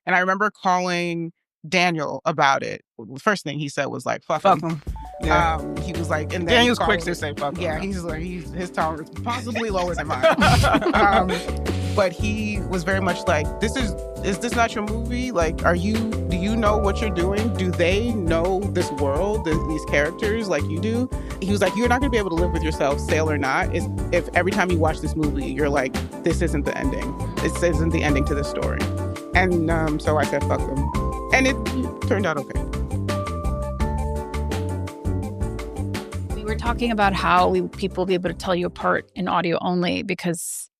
And I remember calling Daniel about it. The first thing he said was like, fuck him. Yeah. He was like, and then Daniel's quick to say fuck him. Yeah, he's like, his tolerance is possibly lower than mine. But he was very much like, is this not your movie? Like, do you know what you're doing? Do they know this world, these characters like you do? He was like, you're not going to be able to live with yourself, sale or not, if every time you watch this movie, you're like, this isn't the ending. This isn't the ending to the story. And so I said, fuck them. And it turned out okay. We were talking about how people will be able to tell you apart in audio only because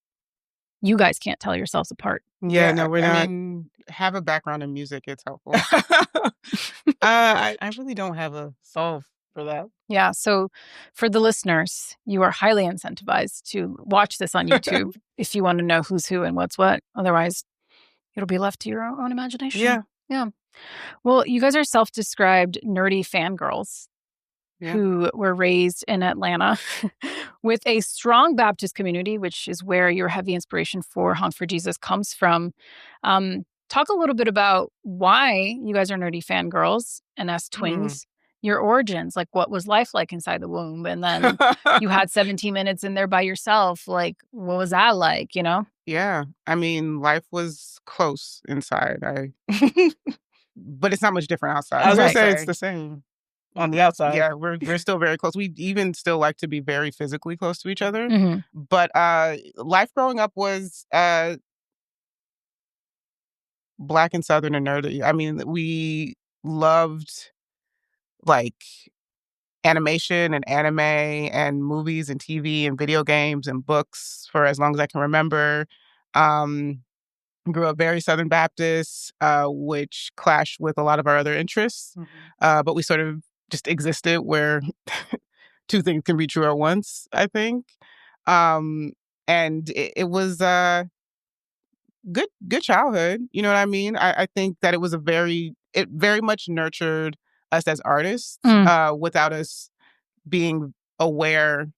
you guys can't tell yourselves apart. Yeah, no, we're not. I mean, have a background in music. It's helpful. I really don't have a solve for that. Yeah. So for the listeners, you are highly incentivized to watch this on YouTube if you want to know who's who and what's what. Otherwise, it'll be left to your own imagination. Yeah. Yeah. Well, you guys are self-described nerdy fangirls who were raised in Atlanta with a strong Baptist community, which is where your heavy inspiration for Honk for Jesus comes from. Talk a little bit about why you guys are nerdy fangirls and as twins, your origins, like what was life like inside the womb? And then you had 17 minutes in there by yourself. Like, what was that like, you know? Yeah. I mean, life was close inside. But it's not much different outside. I was going to say it's the same on the outside. Yeah, we're still very close. We even still like to be very physically close to each other. Mm-hmm. But life growing up was Black and Southern and nerdy. I mean, we loved like animation and anime and movies and TV and video games and books for as long as I can remember. Grew up very Southern Baptist, which clashed with a lot of our other interests. But we sort of just existed where two things can be true at once, I think. And it was good childhood. You know what I mean? I think that it very much nurtured us as artists without us being aware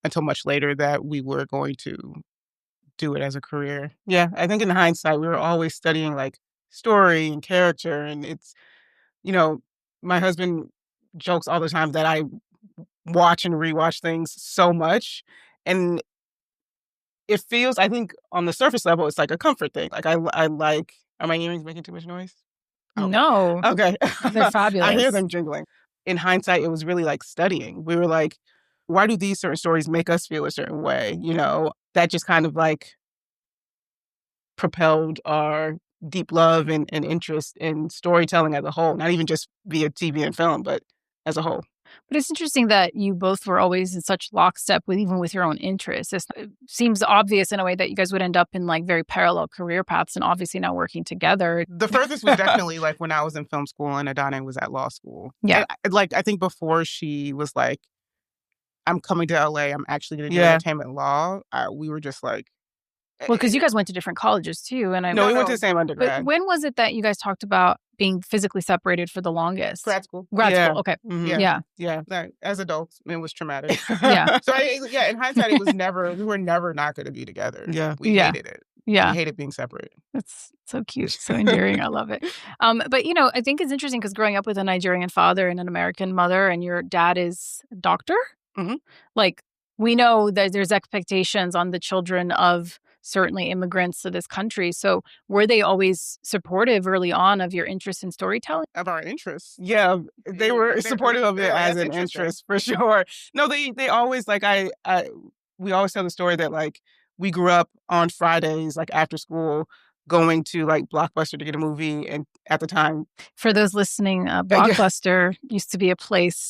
until much later that we were going to do it as a career. Yeah, I think in hindsight, we were always studying like story and character. And it's, my husband jokes all the time that I watch and rewatch things so much. And it feels, I think on the surface level, it's like a comfort thing. Like I like, are my earrings making too much noise? Oh. No. Okay. They're fabulous. I hear them jingling. In hindsight, it was really like studying. We were like, why do these certain stories make us feel a certain way? That just kind of like propelled our deep love and interest in storytelling as a whole, not even just via TV and film, but as a whole. But it's interesting that you both were always in such lockstep even with your own interests. It seems obvious in a way that you guys would end up in like very parallel career paths and obviously now working together. The furthest was definitely like when I was in film school and Adanne was at law school. Yeah. I think before she was like, I'm coming to LA, I'm actually going to do entertainment law, we were just like... Well, because you guys went to different colleges too. And we went to the same undergrad. But when was it that you guys talked about being physically separated for the longest? Grad school. School, okay. Mm-hmm. Yeah. As adults, it was traumatic. Yeah. So, in hindsight, we were never not going to be together. Yeah. We hated it. Yeah. We hated being separate. That's so cute, so endearing. I love it. But, I think it's interesting because growing up with a Nigerian father and an American mother and your dad is a doctor, like we know that there's expectations on the children of certainly immigrants to this country. So were they always supportive early on of your interest in storytelling? Of our interests? Yeah, they were supportive of it as an interest for sure. No, they always like we always tell the story that like we grew up on Fridays, like after school, going to like Blockbuster to get a movie. And at the time, for those listening, Blockbuster used to be a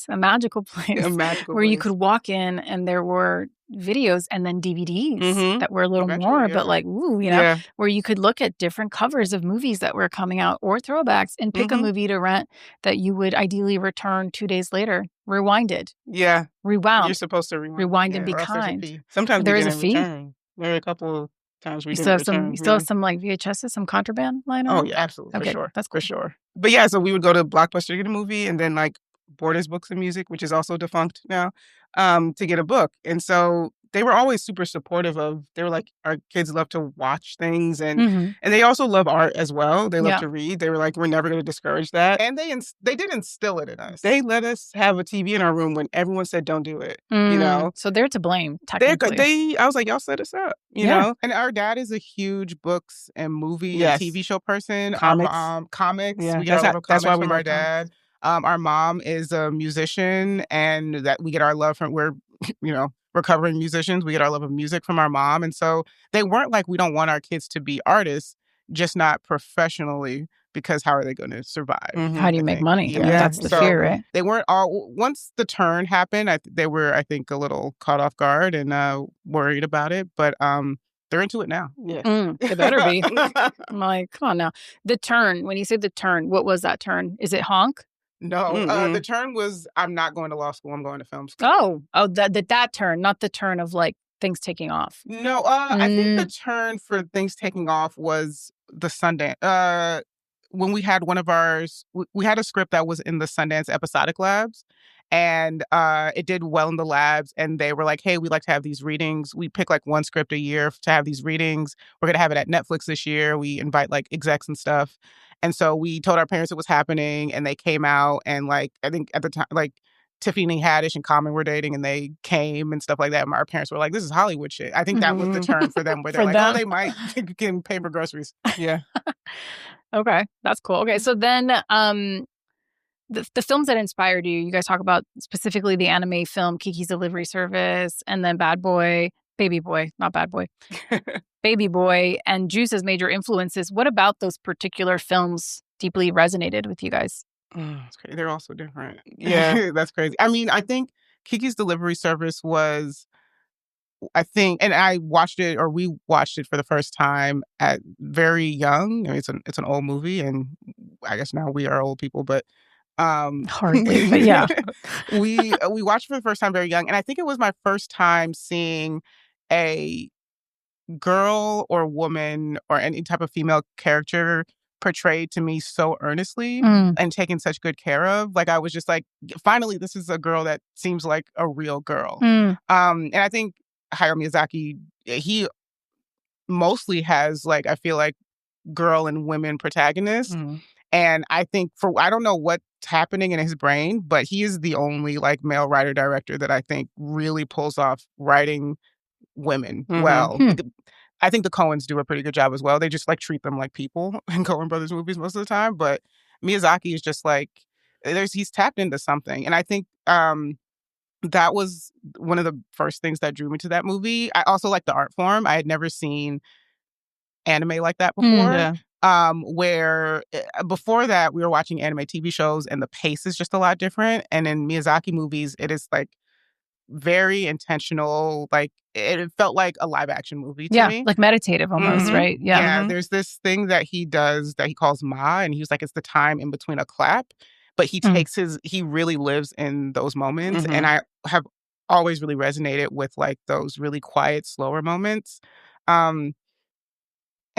magical place, where you could walk in and there were videos and then DVDs that were a little more, but like, where you could look at different covers of movies that were coming out or throwbacks and pick a movie to rent that you would ideally return 2 days later, rewinded. Yeah. Rewound. You're supposed to rewind. Rewind and be kind. Sometimes there is a fee. There are a couple of times we you didn't still return. You still have some like VHSs, some contraband lying around? Oh, yeah, absolutely. Okay, for sure. That's cool. For sure. But yeah, so we would go to Blockbuster to get a movie and then like Borders Books and Music, which is also defunct now, to get a book. And so they were always super supportive of. They were like, our kids love to watch things, and they also love art as well. They love to read. They were like, we're never going to discourage that. And they did instill it in us. They let us have a TV in our room when everyone said don't do it. You know, so they're to blame. Technically, I was like, y'all set us up. You know, and our dad is a huge books and movie and TV show person. Comics. Our mom, comics. Yeah, we get our love of comics why we from our dad. Our mom is a musician, and that we get our love from. We're recovering musicians. We get our love of music from our mom, and so they weren't like, we don't want our kids to be artists, just not professionally. Because how are they going to survive? How do you make money? Yeah, that's the fear, right? They weren't all. Once the turn happened, they were, I think, a little caught off guard and worried about it. But they're into it now. Yeah, they better be. I'm like, come on now. The turn. When you say the turn, what was that turn? Is it Honk? No, the turn was, I'm not going to law school. I'm going to film school. Oh, that turn, not the turn of like things taking off. No, I think the turn for things taking off was the Sundance. When we had one of ours, we had a script that was in the Sundance episodic labs, and it did well in the labs, and they were like, hey, we'd like to have these readings. We pick like one script a year to have these readings. We're going to have it at Netflix this year. We invite like execs and stuff. And so we told our parents it was happening, and they came out, and like, I think at the time, like Tiffany Haddish and Common were dating, and they came and stuff like that. And our parents were like, this is Hollywood shit. I think that was the turn for them, where they're like, oh, they might can pay for groceries. Yeah. Okay, that's cool. Okay, so then the films that inspired you, you guys talk about specifically the anime film Kiki's Delivery Service, and then Baby Boy, not Bad Boy, Baby Boy, and Juice as major influences. What about those particular films deeply resonated with you guys? That's crazy. They're all so different. Yeah, that's crazy. I mean, I think Kiki's Delivery Service was, I think, and we watched it for the first time at very young. I mean, it's an old movie, and I guess now we are old people, but hardly, but yeah. we watched it for the first time very young, and I think it was my first time seeing a girl or woman or any type of female character portrayed to me so earnestly and taken such good care of. Like, I was just like, finally, this is a girl that seems like a real girl. And I think Hayao Miyazaki, he mostly has, like, I feel like, girl and women protagonists. And I think I don't know what's happening in his brain, but he is the only like male writer director that I think really pulls off writing women well. I think the Coens do a pretty good job as well. They just like treat them like people in Coen Brothers movies most of the time. But Miyazaki is just like, he's tapped into something. And I think that was one of the first things that drew me to that movie. I also like the art form. I had never seen anime like that before. Where before that, we were watching anime TV shows and the pace is just a lot different. And in Miyazaki movies, it is like very intentional. Like, it felt like a live action movie to me. Like meditative almost, right? Yeah. There's this thing that he does that he calls Ma, and he was like, it's the time in between a clap. But he he really lives in those moments. And I have always really resonated with like those really quiet, slower moments. And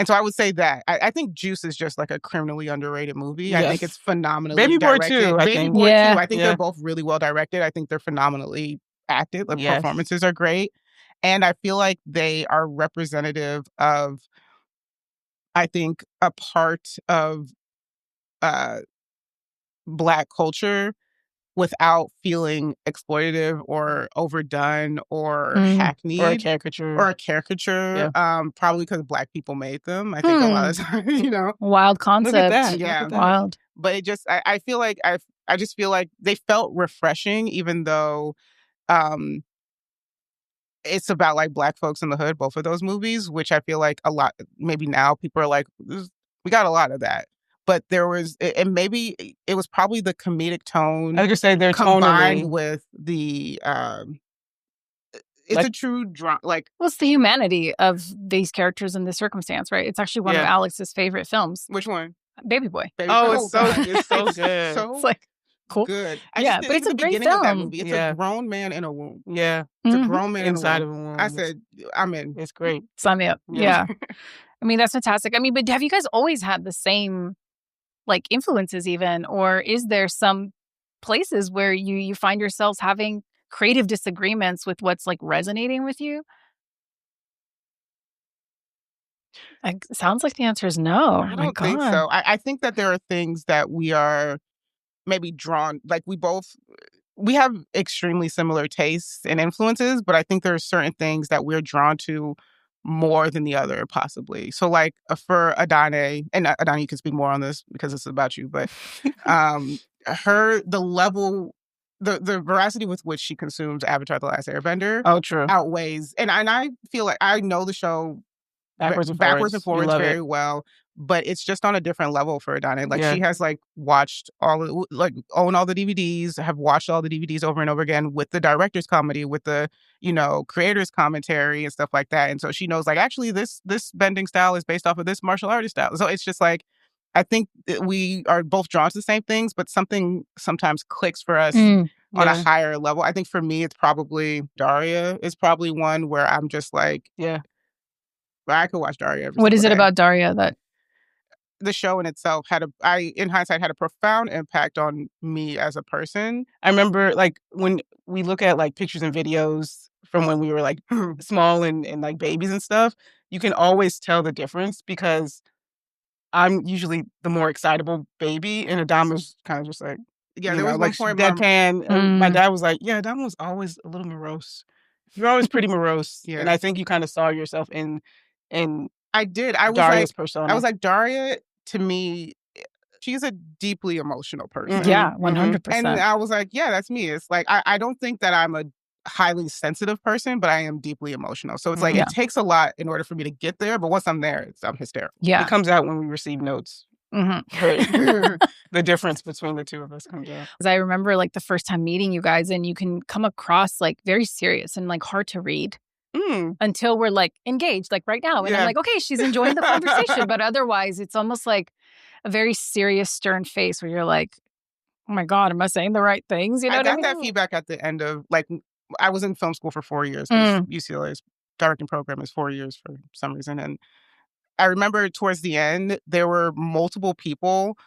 so I would say that. I think Juice is just like a criminally underrated movie. Yes. I think it's phenomenally directed. Baby Boy too, I think. Boy too. I think they're both really well directed. I think they're phenomenally acted. The performances are great. And I feel like they are representative of, I think, a part of Black culture without feeling exploitative or overdone or hackneyed. Or a caricature. Probably because Black people made them. I think a lot of times, Wild concept. Look at that. Yeah. Wild. But it just, I feel like, I just feel like they felt refreshing, even though it's about like Black folks in the hood, both of those movies, which I feel like a lot, maybe now people are like, we got a lot of that. But there was, and maybe it was probably the comedic tone. I would just say they're combined with the, it's like, a true drama. Like, well, it's the humanity of these characters in this circumstance, right? It's actually one of Alex's favorite films. Which one? Baby Boy. It's so good. It's like cool. Good. But it's a great film. Of that movie. It's a grown man in a womb. Yeah. It's a grown man inside of a womb. I said, I'm in. It's great. Sign me up. Yeah. I mean, that's fantastic. I mean, but have you guys always had the same like influences even, or is there some places where you find yourselves having creative disagreements with what's like resonating with you? Sounds like the answer is no. I My don't think God. so. I think that there are things that we are maybe drawn, like we have extremely similar tastes and influences, but I think there are certain things that we're drawn to more than the other, possibly. So, like for Adanne, and Adanne, you can speak more on this because it's about you, but the level, the veracity with which she consumes Avatar: The Last Airbender Oh, true. outweighs, and I feel like I know the show Backwards and backwards and forwards. You forwards love very it. well, but it's just on a different level for Adana. Like Yeah. she has like watched own all the DVDs, have watched all the DVDs over and over again with the director's comedy, with the, creator's commentary and stuff like that. And so she knows like actually this bending style is based off of this martial artist style. So it's just like I think that we are both drawn to the same things, but something sometimes clicks for us on a higher level. I think for me, it's probably Daria is probably one where I'm just like, yeah. I could watch Daria every What single is it day. about Daria that the show in itself in hindsight, had a profound impact on me as a person. I remember like when we look at like pictures and videos from when we were like small and like babies and stuff, you can always tell the difference because I'm usually the more excitable baby and Adama's kind of just like, Yeah, there was one like point deadpan. And my dad was like, yeah, Adama was always a little morose. You're always pretty morose. Yeah. And I think you kind of saw yourself in I did. I was Daria's like persona. I was like, Daria, to me, she's a deeply emotional person. Yeah, 100%. And I was like, yeah, that's me. It's like I don't think that I'm a highly sensitive person, but I am deeply emotional. So it's like it takes a lot in order for me to get there. But once I'm there, I'm hysterical. Yeah. It comes out when we receive notes. The difference between the two of us comes out. Because I remember like the first time meeting you guys, and you can come across like very serious and like hard to read until we're like engaged, like right now. And I'm like, okay, she's enjoying the conversation. But otherwise, it's almost like a very serious, stern face where you're like, oh my God, am I saying the right things? You know I what I got mean? that feedback at the end of like, I was in film school for 4 years because UCLA's directing program is 4 years for some reason. And I remember towards the end, there were multiple people,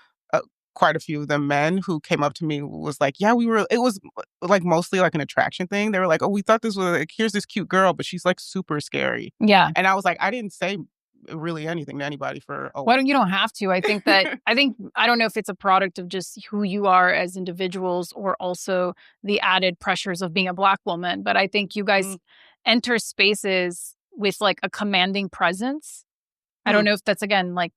quite a few of them men, who came up to me, was like, yeah, it was like mostly like an attraction thing. They were like, oh, we thought this was like, here's this cute girl, but she's like super scary. Yeah. And I was like, I didn't say really anything to anybody for Well, you don't have to. I think I don't know if it's a product of just who you are as individuals or also the added pressures of being a Black woman. But I think you guys enter spaces with like a commanding presence. I don't know if that's again like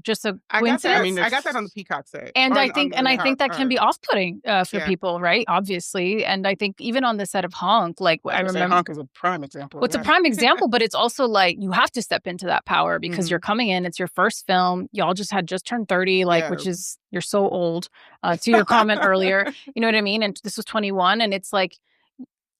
just a coincidence. I got that on the Peacock set, and I think that can be off-putting for people, right? Obviously, and I think even on the set of Honk, like I remember, Honk is a prime example. Well, it's a prime example, but it's also like you have to step into that power because you're coming in. It's your first film. Y'all just turned 30, which is you're so old. To your comment earlier, you know what I mean? And this was 21, and it's like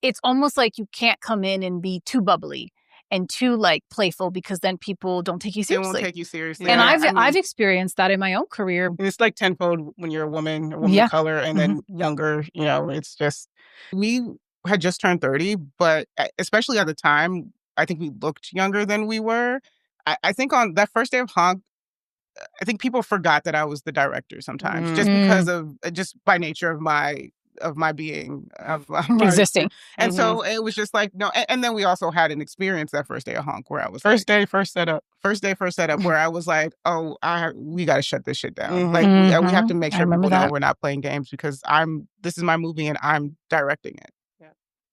it's almost like you can't come in and be too bubbly and too like playful because then people don't take you seriously. They won't take you seriously. And I've experienced that in my own career. And it's like tenfold when you're a woman of color, and then younger, it's just. We had just turned 30, but especially at the time, I think we looked younger than we were. I think on that first day of Honk, I think people forgot that I was the director sometimes, just because of, just by nature of my being existing. And so it was just like, no. And then we also had an experience that first day of Honk where I was first day, first setup where I was like, oh, we got to shut this shit down. Like we have to make sure people know we're not playing games because this is my movie and I'm directing it.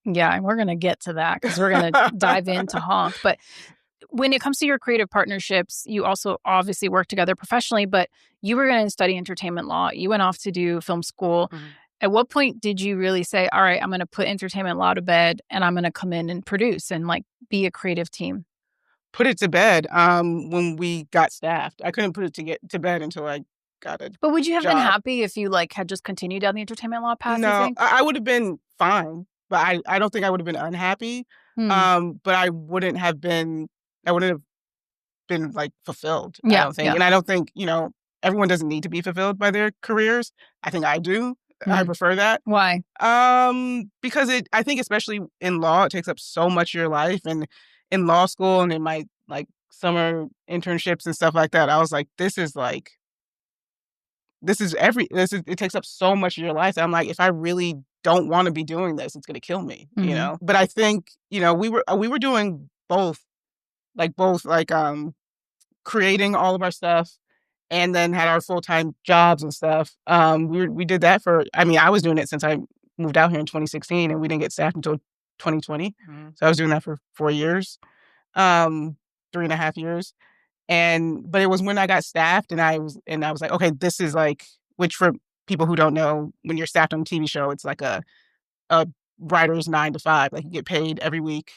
Yeah. And we're going to get to that because we're going to dive into Honk. But when it comes to your creative partnerships, you also obviously work together professionally, but you were going to study entertainment law. You went off to do film school. At what point did you really say, all right, I'm going to put entertainment law to bed and I'm going to come in and produce and like be a creative team? Put it to bed when we got staffed. I couldn't put it to bed until I got it. But would you have been happy if you like had just continued down the entertainment law path? No, I would have been fine, but I don't think I would have been unhappy. But I wouldn't have been like fulfilled. I don't think. And I don't think, everyone doesn't need to be fulfilled by their careers. I think I do. I prefer that. Why? Because I think especially in law, it takes up so much of your life. And in law school and in my like summer internships and stuff like that, I was like, this is like it takes up so much of your life. I'm like, if I really don't want to be doing this, it's going to kill me, you know? But I think, you know, we were doing both, creating all of our stuff and then had our full-time jobs and stuff. We did that I was doing it since I moved out here in 2016 and we didn't get staffed until 2020. So I was doing that for 4 years, 3.5 years. But it was when I got staffed and I was like, okay, this is like, which for people who don't know, when you're staffed on a TV show, it's like a writer's 9 to 5. Like you get paid every week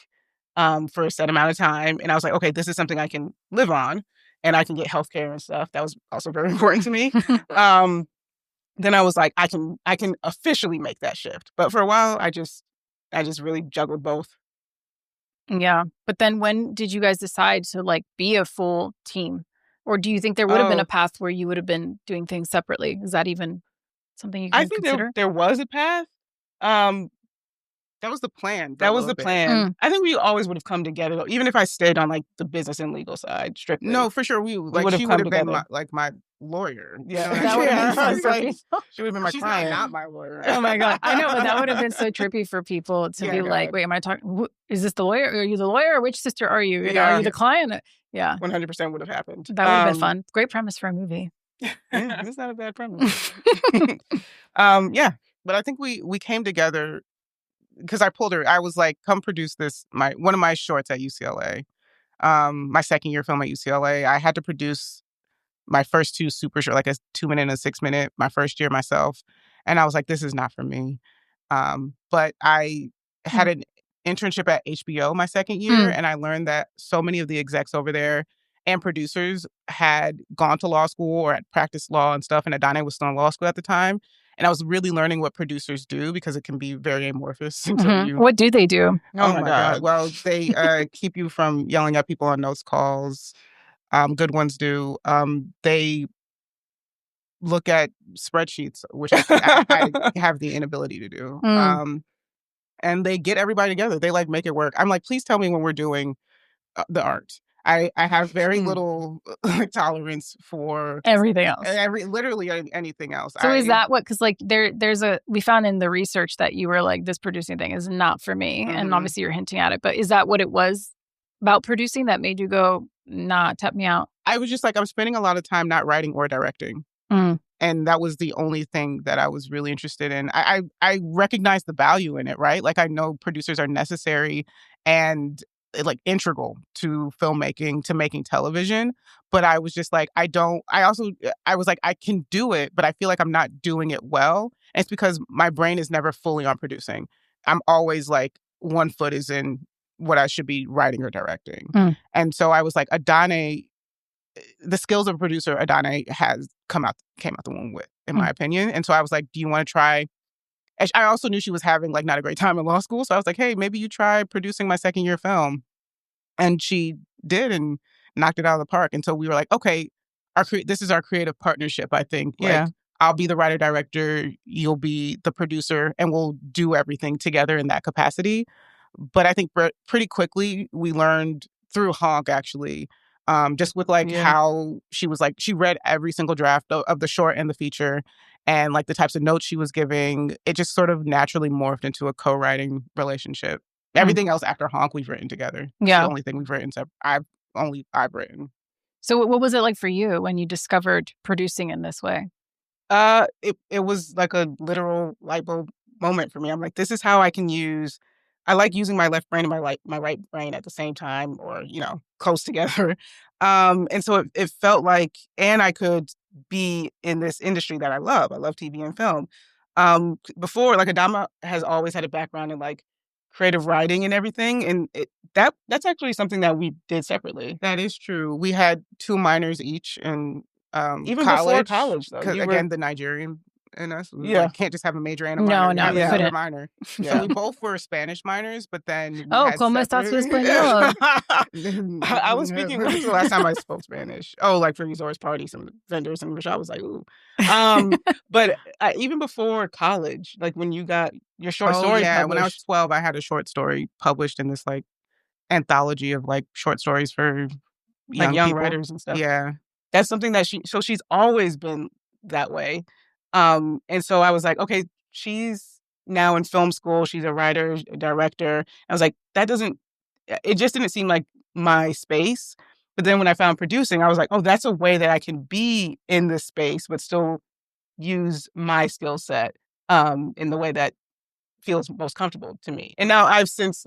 for a set amount of time. And I was like, okay, this is something I can live on and I can get healthcare and stuff. That was also very important to me. Then I was like, I can officially make that shift. But for a while, I just really juggled both. Yeah. But then when did you guys decide to like be a full team? Or do you think there would have been a path where you would have been doing things separately? Is that even something you can consider? I think there was a path. That was the plan. That was the plan. I think we always would have come together, even if I stayed on like the business and legal side strictly. No, for sure. She would have been my lawyer. Yeah, that would have been so trippy. She would have been my client, not my lawyer. Oh my God, I know, but that would have been so trippy for people to be like, "Wait, am I talking? Is this the lawyer? Are you the lawyer? Which sister are you? Are you the client?" Yeah, 100% would have happened. That would have been fun. Great premise for a movie. It's not a bad premise. Yeah, but I think we came together. Because I pulled her, I was like, come produce one of my shorts at UCLA. My second year film at UCLA. I had to produce my first 2 super short, like a 2-minute and a 6-minute, my first year myself. And I was like, this is not for me. But I had an internship at HBO my second year, and I learned that so many of the execs over there and producers had gone to law school or had practiced law and stuff. And Adanne was still in law school at the time. And I was really learning what producers do because it can be very amorphous. What do they do? Oh my God. Well, they keep you from yelling at people on those calls. Good ones do. They look at spreadsheets, which I have the inability to do. And they get everybody together. They like make it work. I'm like, please tell me when we're doing the art. I have very little tolerance for everything else. Literally anything else. So is that what? Because like we found in the research that you were like, this producing thing is not for me, and obviously you're hinting at it. But is that what it was about producing that made you go, nah, tap me out? I was just like, I'm spending a lot of time not writing or directing. And that was the only thing that I was really interested in. I recognize the value in it, right? Like I know producers are necessary and like integral to filmmaking, to making television. But I was just like, I was like, I can do it, but I feel like I'm not doing it well. And it's because my brain is never fully on producing. I'm always like, one foot is in what I should be writing or directing. And so I was like, Adanne, the skills of a producer Adanne came out the womb with, in my opinion. And so I was like, do you want to try? I also knew she was having like not a great time in law school. So I was like, hey, maybe you try producing my second year film. And she did and knocked it out of the park. And so we were like, okay, this is our creative partnership, I think. Yeah. Like, I'll be the writer director, you'll be the producer, and we'll do everything together in that capacity. But I think pretty quickly we learned through Honk, actually, just with like how she was like, she read every single draft of the short and the feature, and like the types of notes she was giving, it just sort of naturally morphed into a co-writing relationship. Everything else after Honk we've written together. It's the only thing we've written. I've written. So what was it like for you when you discovered producing in this way? It was like a literal light bulb moment for me. I'm like, this is how I like using my left brain and my right brain at the same time, or, close together. And so it felt like, and I could be in this industry that I love. I love TV and film. Before, like, Adamma has always had a background in like creative writing and everything. And that's actually something that we did separately. That is true. We had 2 minors each in even college, before college, though. Again, the Nigerian in us. Like, can't just have a major and a minor. No, you couldn't. Minor. So we both were Spanish minors, but then ¿Cómo estás tu español? I was speaking. When was the last time I spoke Spanish? Oh, like for resorts parties, some vendors, and I was like, ooh. But even before college, like when you got your short story published. When I was 12, I had a short story published in this like anthology of like short stories for young people. writers and stuff. Yeah. That's something that she's always been that way. And so I was like, okay, she's now in film school. She's a writer, a director. I was like, it just didn't seem like my space. But then when I found producing, I was like, oh, that's a way that I can be in this space, but still use my skill set in the way that feels most comfortable to me. And now I've since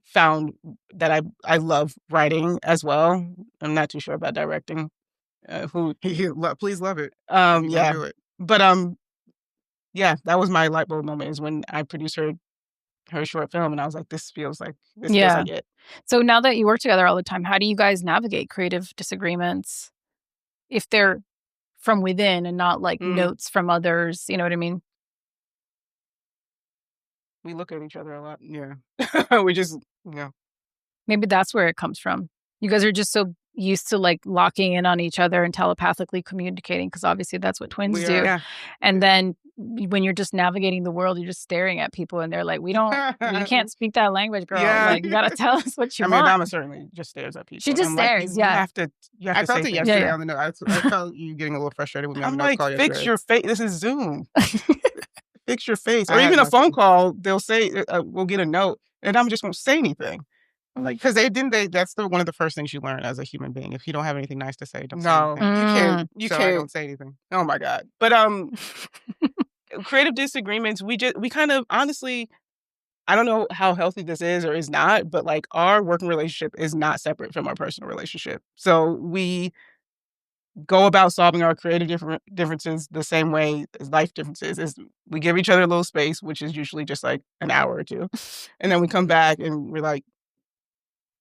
found that I love writing as well. I'm not too sure about directing. Please love it. Yeah, do it. but yeah, that was my light bulb moment, is when I produced her short film, and I was like, this feels like it. So now that you work together all the time, how do you guys navigate creative disagreements if they're from within and not like notes from others? You know what I mean? We look at each other a lot. Yeah. We just, Maybe that's where it comes from. You guys are just so used to like locking in on each other and telepathically communicating, because obviously that's what twins do. Yeah. And then when you're just navigating the world, you're just staring at people and they're like, we can't speak that language, girl. Yeah. Like, you got to tell us what you want. Adamma certainly just stares at people. She just stares, You have to I felt it yesterday Yeah. on the note. I felt you getting a little frustrated with me on I'm the note call like, yesterday. fix your face. This is Zoom. Fix your face. Or even a phone call, they'll say, we'll get a note, and I just won't say anything. I'm like, because that's one of the first things you learn as a human being. If you don't have anything nice to say, don't say anything. You so can't. I don't say anything. Oh my God. But creative disagreements, we kind of, honestly, I don't know how healthy this is or is not, but like our working relationship is not separate from our personal relationship. So we go about solving our creative differences the same way as life differences. Is we give each other a little space, which is usually just like an hour or two. And then we come back and we're like,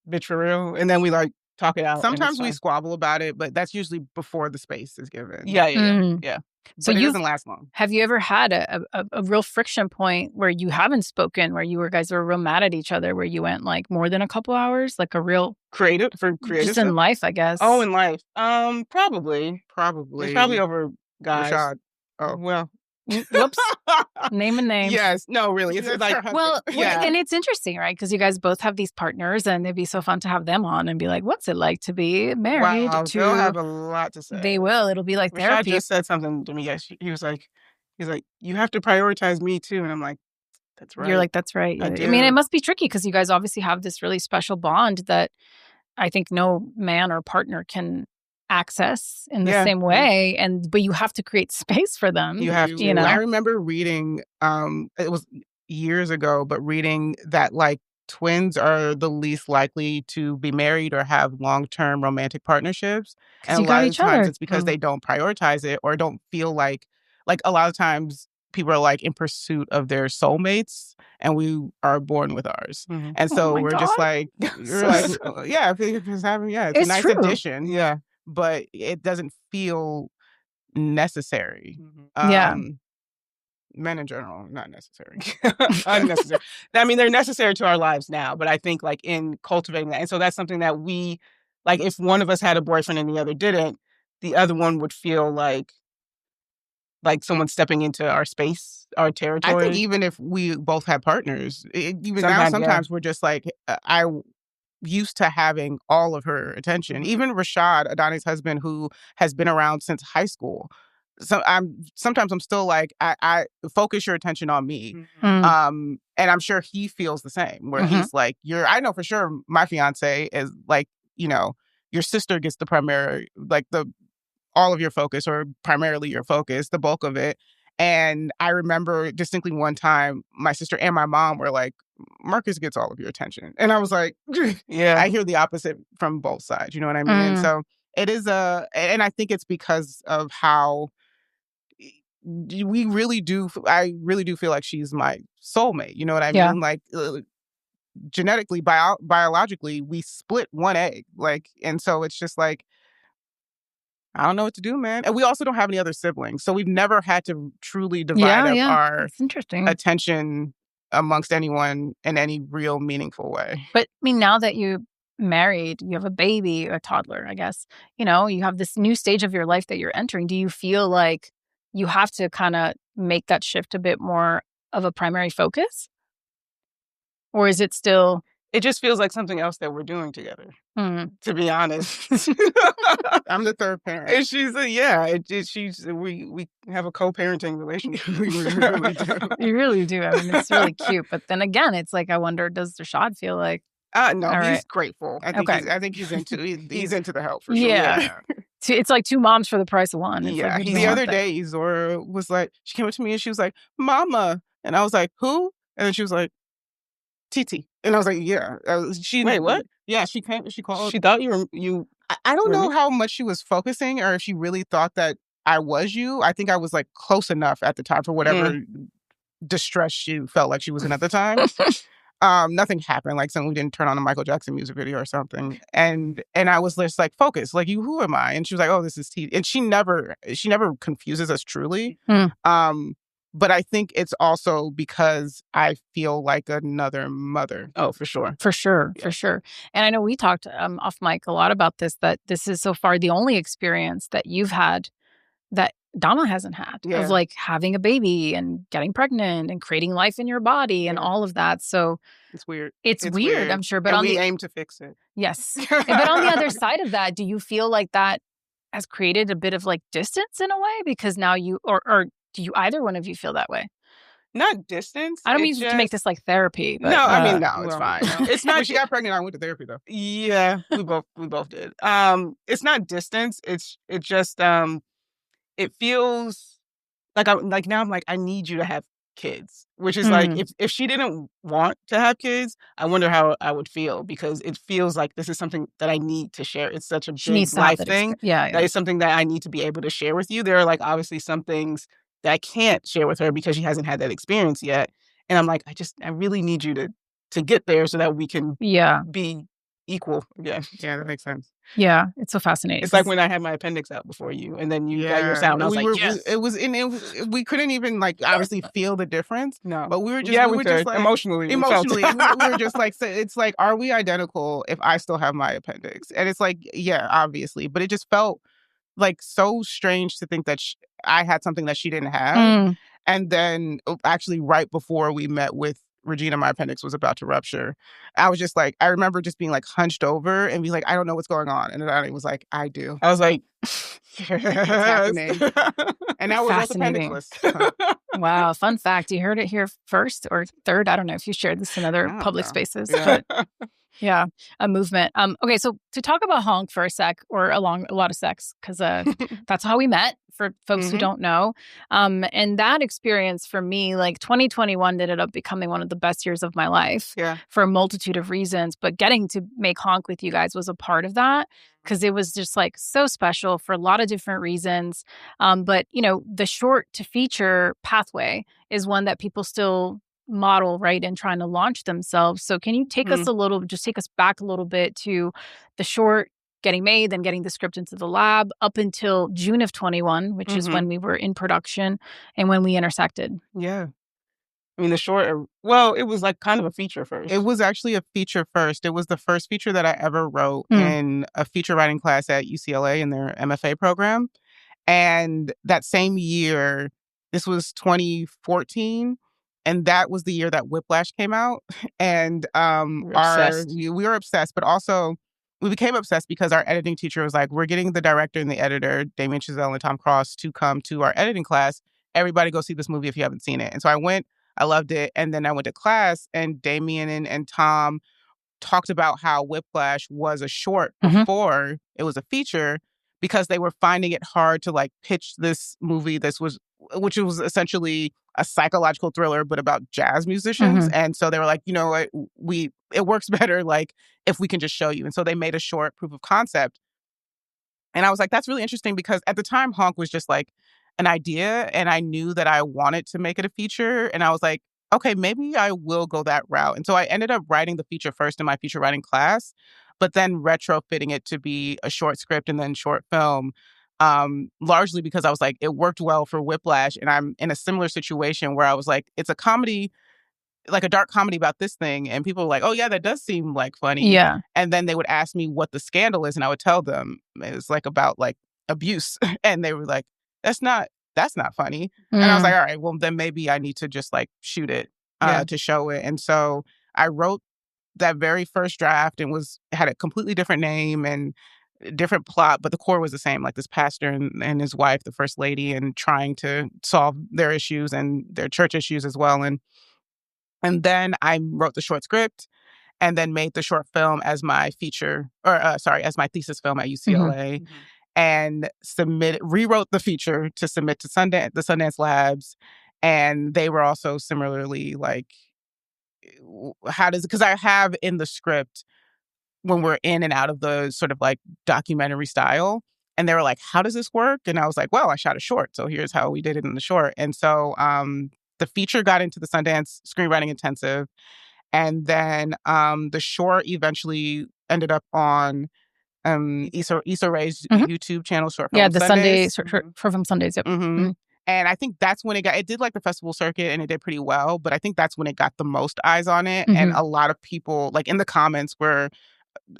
bitch, for real? And then we like talk it out. Sometimes we squabble about it, but that's usually before the space is given. Yeah. So it doesn't last long. Have you ever had a real friction point where you haven't spoken, where you guys were real mad at each other, where you went like more than a couple hours, like a real creative just stuff? in life, I guess? Oh, in life, probably. It's probably over guys. Rashad. Oh well. Whoops. Name and name. Yes. No, really. It's like, and it's interesting, right? Because you guys both have these partners, and it'd be so fun to have them on and be like, what's it like to be married? Wow, they'll have a lot to say. They will. It'll be like therapy. Rashad just said something to me. Yes, he was like, you have to prioritize me too. And I'm like, that's right. You're like, that's right. I mean, it must be tricky because you guys obviously have this really special bond that I think no man or partner can access in the same way, but you have to create space for them. You have to. You know? I remember reading, it was years ago, but reading that like twins are the least likely to be married or have long-term romantic partnerships. And a lot of times it's because they don't prioritize it or don't feel like a lot of times people are like in pursuit of their soulmates, and we are born with ours. Mm-hmm. And so we're just like, you're like, yeah, it's a nice addition. Yeah. But it doesn't feel necessary. Mm-hmm. Men in general, not necessary. Unnecessary. I mean, they're necessary to our lives now, but I think like in cultivating that. And so that's something that we, like if one of us had a boyfriend and the other didn't, the other one would feel like someone stepping into our space, our territory. I think even if we both had partners, sometimes we're just like, I used to having all of her attention. Even Rashad, Adanne's husband, who has been around since high school. So sometimes I'm still like, I focus your attention on me. Mm-hmm. And I'm sure he feels the same, where he's like, I know for sure my fiance is like, your sister gets the primary, like all of your focus, or primarily your focus, the bulk of it. And I remember distinctly one time my sister and my mom were like, Marcus gets all of your attention. And I was like, I hear the opposite from both sides. You know what I mean? And so it is and I think it's because of how I really do feel like she's my soulmate. You know what I mean? Like genetically, biologically, we split one egg. And so it's just like, I don't know what to do, man. And we also don't have any other siblings. So we've never had to truly divide up our attention amongst anyone in any real meaningful way. But I mean, now that you're married, you have a baby, a toddler, I guess, you have this new stage of your life that you're entering. Do you feel like you have to kind of make that shift a bit more of a primary focus? Or is it still... it just feels like something else that we're doing together. To be honest, I'm the third parent. and she's we have a co-parenting relationship. We really do. You really do. I mean, it's really cute. But then again, it's like I wonder, does Rashad feel like? No, All he's right. grateful. I think he's into the help for sure. Yeah. It's like two moms for the price of one. It's Yeah. like, The other day, Zora was like, she came up to me and she was like, "Mama," and I was like, "Who?" And then she was like, "Titi," and I was like, "Yeah." Wait, what? Yeah, she came. She called. She thought you. I don't know how much she was focusing, or if she really thought that I was you. I think I was like close enough at the time for whatever distress she felt like she was in at the time. Nothing happened. Like we didn't turn on a Michael Jackson music video or something. And I was just like, focus, like, who am I? And she was like, oh, this is T. And she never confuses us truly. But I think it's also because I feel like another mother. Oh, for sure. For sure. And I know we talked off mic a lot about this, that this is so far the only experience that you've had that Dama hasn't had, of like having a baby and getting pregnant and creating life in your body and all of that. So it's weird. It's weird, I'm sure. But we aim to fix it. Yes. But on the other side of that, do you feel like that has created a bit of like distance in a way? Because now you, or do you, either one of you feel that way? Not distance. I don't mean to make this like therapy. But, no, I mean, no, it's fine. It's not. When she got pregnant, I went to therapy though. Yeah, we both did. It's not distance. It just it feels like now I'm like, I need you to have kids, which is like, if she didn't want to have kids, I wonder how I would feel, because it feels like this is something that I need to share. It's such a big life thing. That is something that I need to be able to share with you. There are like obviously some things that I can't share with her because she hasn't had that experience yet. And I'm like, I really need you to get there so that we can be equal again. Yeah, that makes sense. Yeah, it's so fascinating. It's like when I had my appendix out before you, and then you got yours out, and I was like, yes. We couldn't even like obviously feel the difference. No, but we were just like emotionally, we were just like, it's like, are we identical if I still have my appendix? And it's like, yeah, obviously, but it just felt like so strange to think that I had something that she didn't have. And then actually right before we met with Regina, my appendix was about to rupture. I was just like, I remember just being like hunched over and be like, I don't know what's going on. And Adanne was like, I do. I was like, it's happening. And now we're both appendixless. Wow. Fun fact. You heard it here first or third. I don't know if you shared this in other public spaces, but yeah, a movement. Okay. So to talk about Honk for a sec, or a lot of sex, because that's how we met, for folks who don't know. And that experience for me, like 2021 ended up becoming one of the best years of my life for a multitude of reasons. But getting to make Honk with you guys was a part of that, because it was just like so special for a lot of different reasons. But, you know, the short to feature pathway is one that people still model, right, and trying to launch themselves. So can you take us take us back a little bit to the short getting made, then getting the script into the lab up until June of 21, which is when we were in production and when we intersected? Yeah. I mean, the short, it was like kind of a feature first. It was actually a feature first. It was the first feature that I ever wrote in a feature writing class at UCLA in their MFA program. And that same year, this was 2014, and that was the year that Whiplash came out. And we were obsessed, but also we became obsessed because our editing teacher was like, we're getting the director and the editor, Damien Chazelle and Tom Cross, to come to our editing class. Everybody go see this movie if you haven't seen it. And so I went, I loved it. And then I went to class, and Damien and Tom talked about how Whiplash was a short before it was a feature, because they were finding it hard to like pitch this movie. Which was essentially a psychological thriller, but about jazz musicians. And so they were like, you know what, it works better like if we can just show you. And so they made a short proof of concept. And I was like, that's really interesting, because at the time Honk was just like an idea, and I knew that I wanted to make it a feature. And I was like, okay, maybe I will go that route. And so I ended up writing the feature first in my feature writing class, but then retrofitting it to be a short script and then short film. Largely because I was like, it worked well for Whiplash, and I'm in a similar situation where I was like, it's a comedy, like a dark comedy about this thing, and people were like, oh yeah, that does seem like funny. Yeah. And then they would ask me what the scandal is, and I would tell them it's like about like abuse, and they were like, that's not funny. And I was like, all right, well then maybe I need to just like shoot it to show it. And so I wrote that very first draft and had a completely different name and different plot, but the core was the same, like this pastor and his wife, the first lady, and trying to solve their issues and their church issues as well. And then I wrote the short script and then made the short film as my as my thesis film at UCLA, and rewrote the feature to submit to the Sundance Labs. And they were also similarly like, because I have in the script when we're in and out of the sort of like documentary style. And they were like, how does this work? And I was like, well, I shot a short, so here's how we did it in the short. And so the feature got into the Sundance Screenwriting Intensive. And then the short eventually ended up on Issa Rae's YouTube channel, Short Film Sundays. Short Film Sundays, yep. And I think that's when it did like the festival circuit and it did pretty well, but I think that's when it got the most eyes on it. And a lot of people, like in the comments were,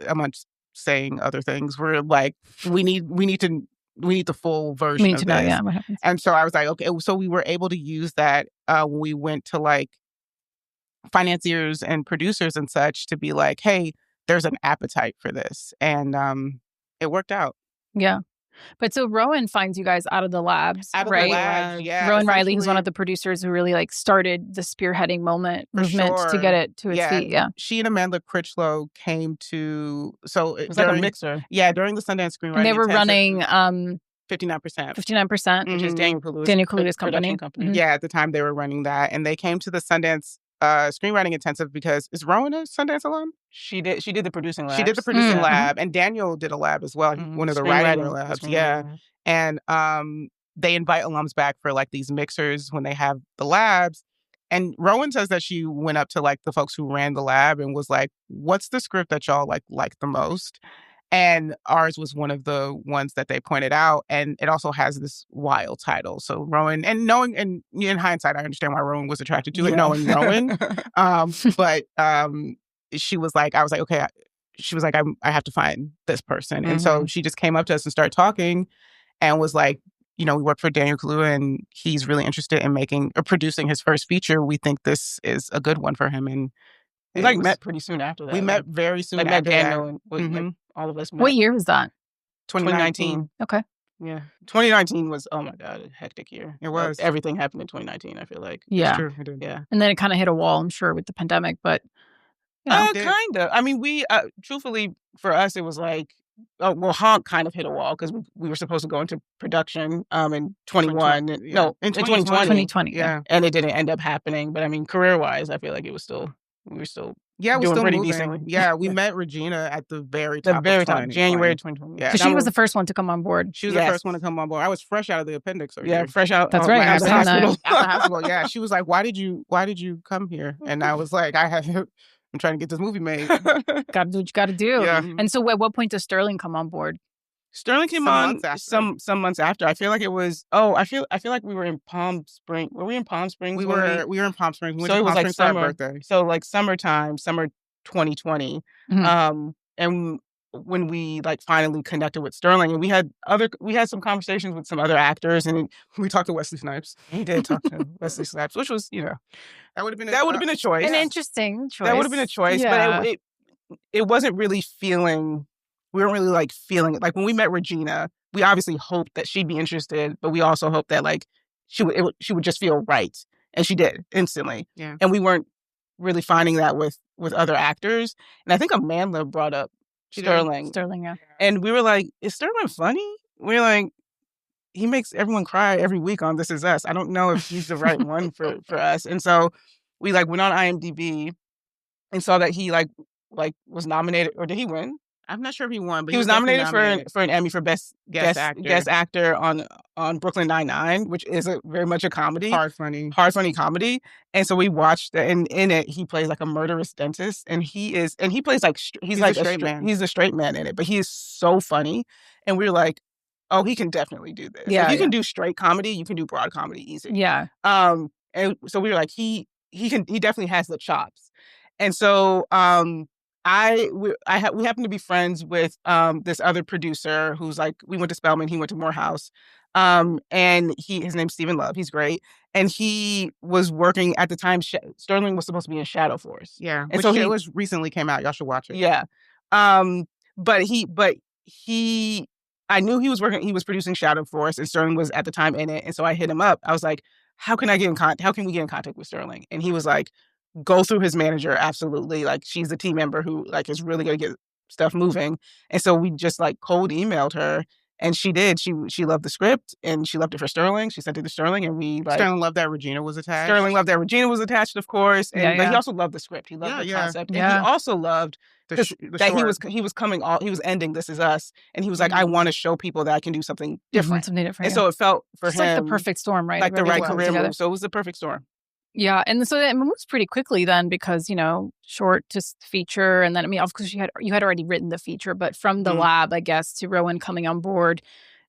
I'm not saying other things, were like, we need the full version We need of to this. know, yeah, what happens. And so I was like, okay, so we were able to use that when we went to like financiers and producers and such to be like, hey, there's an appetite for this. And it worked out. Yeah. But so Rowan finds you guys out of the labs, right? The labs, yeah. Rowan Riley, who's one of the producers who really like started the spearheading movement to get it to its feet. Yeah. She and Amanda Critchlow came to, so it was like a mixer. Yeah, during the Sundance Screenwriting And they were Intensive, running 59%. 59%. Which is Daniel Kaluuya's company. Yeah, at the time they were running that. And they came to the Sundance Screenwriting Intensive because, is Rowan a Sundance alum? She did the producing lab. She did the producing lab, and Daniel did a lab as well, one of the writing labs. Yeah. And they invite alums back for like these mixers when they have the labs. And Rowan says that she went up to like the folks who ran the lab and was like, what's the script that y'all like the most? And ours was one of the ones that they pointed out. And it also has this wild title. So Rowan, and knowing, and in hindsight, I understand why Rowan was attracted to it, knowing Rowan. But she was like, I was like, okay. She was like, I have to find this person. And so she just came up to us and started talking and was like, you know, we work for Daniel Kaluuya and he's really interested in making or producing his first feature. We think this is a good one for him. And we like met pretty soon after that. We met very soon after met Daniel that. And like, all of us met. What year was that? 2019. Okay. Yeah. 2019 was, oh my God, a hectic year. It was. Like, everything happened in 2019, I feel like. Yeah. It's true. It did. Yeah. And then it kind of hit a wall, I'm sure, with the pandemic, but you know. Kind of. I mean, we, truthfully, for us, it was like, Honk kind of hit a wall because we were supposed to go into production in 21. No, in 2020. 2020. Yeah. And it didn't end up happening. But I mean, career-wise, I feel like we were still we're doing still pretty moving. decently. Yeah, we met Regina at the very top. January 2020. Yeah, because she was the first one to come on board. She was the first one to come on board. I was fresh out of the appendix surgery. Yeah, fresh out. That's right. Out of the hospital. Out of the hospital. Yeah, she was like, "Why did you come here?" And I was like, I'm trying to get this movie made. Gotta do what you gotta do. Yeah. And so, at what point does Sterling come on board? Sterling came some months after. I feel like it was. I feel like we were in Palm Springs. Were we in Palm Springs? We were in Palm Springs. We went so to it was Palm like Springs for our summer. birthday. So like summer 2020. And when we like finally connected with Sterling, and we had some conversations with some other actors, and we talked to Wesley Snipes. We did talk to Wesley Snipes, which was, you know, that would have been a choice. An interesting choice. That would have been a choice, yeah. But it wasn't really feeling. We weren't really like feeling it. Like when we met Regina, we obviously hoped that she'd be interested, but we also hoped that like she would just feel right, and she did instantly. Yeah. And we weren't really finding that with other actors. And I think Amanda brought up Sterling. Sterling, yeah. And we were like, is Sterling funny? We were like, he makes everyone cry every week on This Is Us. I don't know if he's the right one for us. And so we like went on IMDb and saw that he like was nominated, or did he win? I'm not sure if he won, but he was nominated for an Emmy for best guest actor on Brooklyn Nine-Nine, which is very much a comedy, hard funny comedy. And so we watched, and in it he plays like a murderous dentist, and he plays like he's like a straight man. He's a straight man in it, but he is so funny, and we were like, oh, he can definitely do this. Yeah, if you can do straight comedy, you can do broad comedy easy. Yeah. And so we were like, he definitely has the chops, and so we happen to be friends with this other producer who's like, we went to Spelman, he went to Morehouse, And his name's Stephen Love. He's great. And he was working at the time. Sterling was supposed to be in Shadow Force. Yeah, and which so it was recently came out. Y'all should watch it. Yeah, but he, I knew he was working. He was producing Shadow Force, and Sterling was at the time in it. And so I hit him up. I was like, "How can I get in contact? How can we get in contact with Sterling?" And he was like, "Go through his manager. Absolutely. Like, she's the team member who like is really gonna get stuff moving." And so we just like cold emailed her. And she did. She loved the script, and she loved it for Sterling. She sent it to Sterling, and we like. Sterling loved that Regina was attached. Sterling loved that Regina was attached, of course, and but he Yeah. also loved the script. He loved the concept, Yeah. and he also loved the that he was coming. He was ending This Is Us, and he was like, I want to show people that I can do something different. Something different. And so it felt for just him like the perfect storm, right? Like the right career together. move. So it was the perfect storm. Yeah, and so it moves pretty quickly then because, you know, short to feature, and then I mean, of course you had already written the feature, but from the lab, I guess, to Rowan coming on board,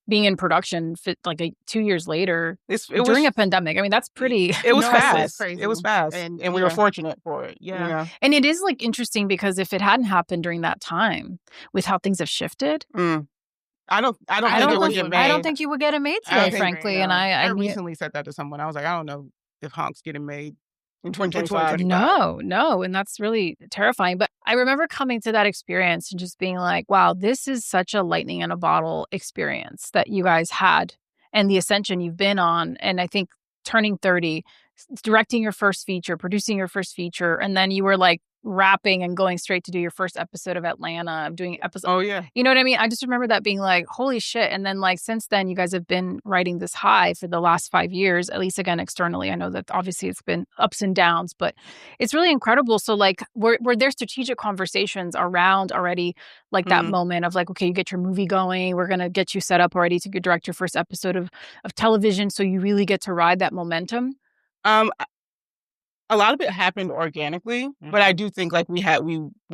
being in production like 2 years later during a pandemic. I mean, that's pretty. It was fast. Crazy. It was fast, and we were fortunate for it. Yeah. You know? And it is like interesting because if it hadn't happened during that time, with how things have shifted. I don't think it would get made. I don't think you would get it made today, frankly. And I recently said that to someone. I was like, I don't know if Honk's getting made in 2025. No. And that's really terrifying. But I remember coming to that experience and just being like, wow, this is such a lightning in a bottle experience that you guys had and the ascension you've been on. And I think turning 30, directing your first feature, producing your first feature, and then you were like wrapping and going straight to do your first episode of Atlanta, doing episode. Oh, yeah. You know what I mean? I just remember that being like, holy shit. And then like since then, you guys have been riding this high for the last 5 years, at least again, externally. I know that obviously it's been ups and downs, but it's really incredible. So like were there strategic conversations around already like that moment of like, okay, you get your movie going. We're going to get you set up already to direct your first episode of television. So you really get to ride that momentum. A lot of it happened organically, but I do think like we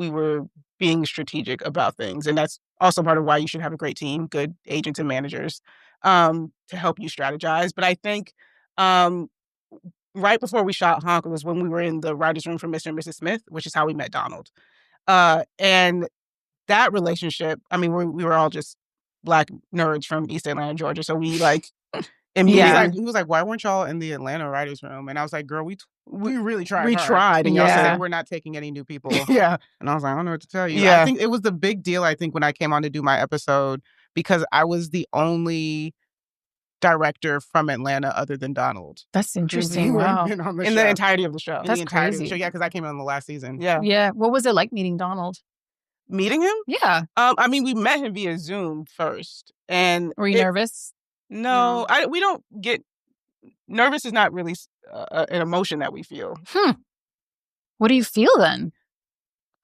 were being strategic about things, and that's also part of why you should have a great team, good agents and managers, to help you strategize. But I think right before we shot Honk was when we were in the writers' room for Mr. and Mrs. Smith, which is how we met Donald, and that relationship. I mean, we were all just Black nerds from East Atlanta, Georgia, so we like. And he was like, why weren't y'all in the Atlanta writers' room? And I was like, girl, we really tried. We tried. And y'all said we're not taking any new people. Yeah. And I was like, I don't know what to tell you. Yeah. I think it was the big deal, when I came on to do my episode, because I was the only director from Atlanta other than Donald. That's interesting. Wow. In the entirety of the show. That's crazy. Yeah, because I came on the last season. Yeah. Yeah. What was it like meeting Donald? Meeting him? Yeah. I mean, we met him via Zoom first. And were you nervous? No, we don't get nervous. Is not really an emotion that we feel. What do you feel then?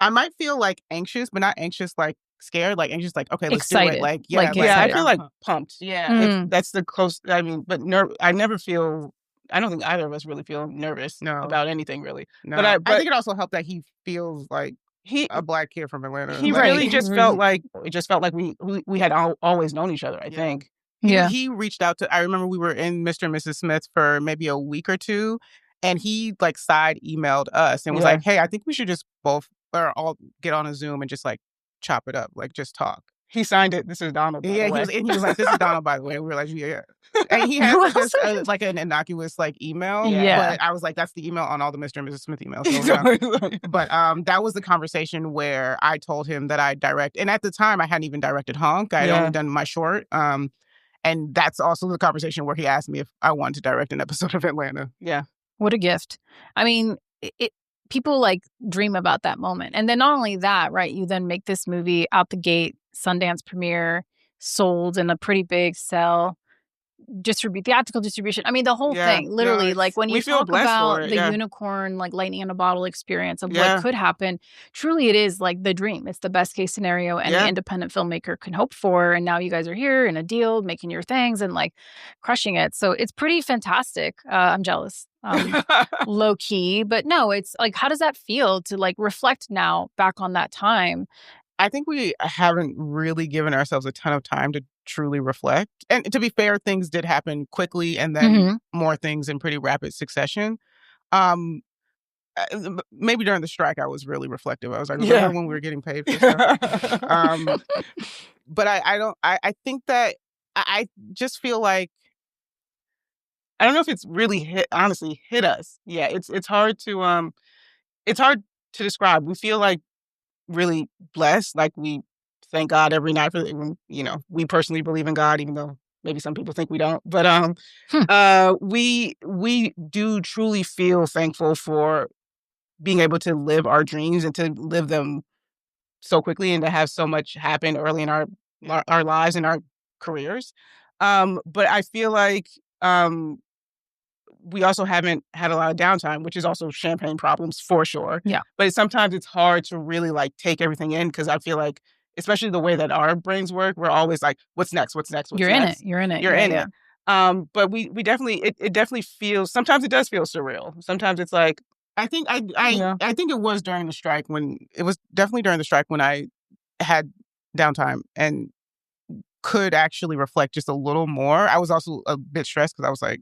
I might feel like anxious, but not anxious like scared. Like anxious, like okay, let's excited. Do it. I feel like pumped. Yeah, that's the close. I mean, but I never feel. I don't think either of us really feel nervous about anything really. No, but I think it also helped that he feels like a Black kid from Atlanta. He really just felt like we had always known each other. I think. He reached out to, I remember we were in Mr. and Mrs. Smith for maybe a week or two, and he like side emailed us and was like, hey, I think we should just both or all get on a Zoom and just like chop it up, like just talk. He signed it. This is Donald. He was like, this is Donald, by the way. And we were like, yeah. And he had just like an innocuous like email. Yeah. But I was like, that's the email on all the Mr. and Mrs. Smith emails. So but that was the conversation where I told him that I direct. And at the time, I hadn't even directed Honk. I had only done my short. And that's also the conversation where he asked me if I wanted to direct an episode of Atlanta. Yeah. What a gift. I mean, people like dream about that moment. And then not only that, right, you then make this movie out the gate, Sundance premiere, sold in a pretty big sell, theatrical distribution. I mean, the whole thing, literally, like when you talk about the unicorn, like lightning in a bottle experience of what could happen, truly it is like the dream. It's the best case scenario any independent filmmaker can hope for. And now you guys are here in a deal, making your things and like crushing it. So it's pretty fantastic. I'm jealous. Low key, but no, it's like, how does that feel to like reflect now back on that time? I think we haven't really given ourselves a ton of time to truly reflect. And to be fair, things did happen quickly and then more things in pretty rapid succession. Maybe during the strike, I was really reflective. I was like, remember when we were getting paid for stuff? But I think that I just feel like I don't know if it's really honestly hit us. Yeah, it's hard to describe. We feel like really blessed. Like we thank God every night for we personally believe in God, even though maybe some people think we don't. But we do truly feel thankful for being able to live our dreams and to live them so quickly and to have so much happen early in our lives and our careers. But I feel like we also haven't had a lot of downtime, which is also champagne problems for sure. Yeah. But sometimes it's hard to really like take everything in because I feel like, especially the way that our brains work, we're always like, what's next? What's next? What's You're next? in it. You're in it. You're in Yeah. it. But we definitely, it definitely feels, sometimes it does feel surreal. Sometimes it's like, I think it was during the strike when I had downtime and could actually reflect just a little more. I was also a bit stressed because I was like,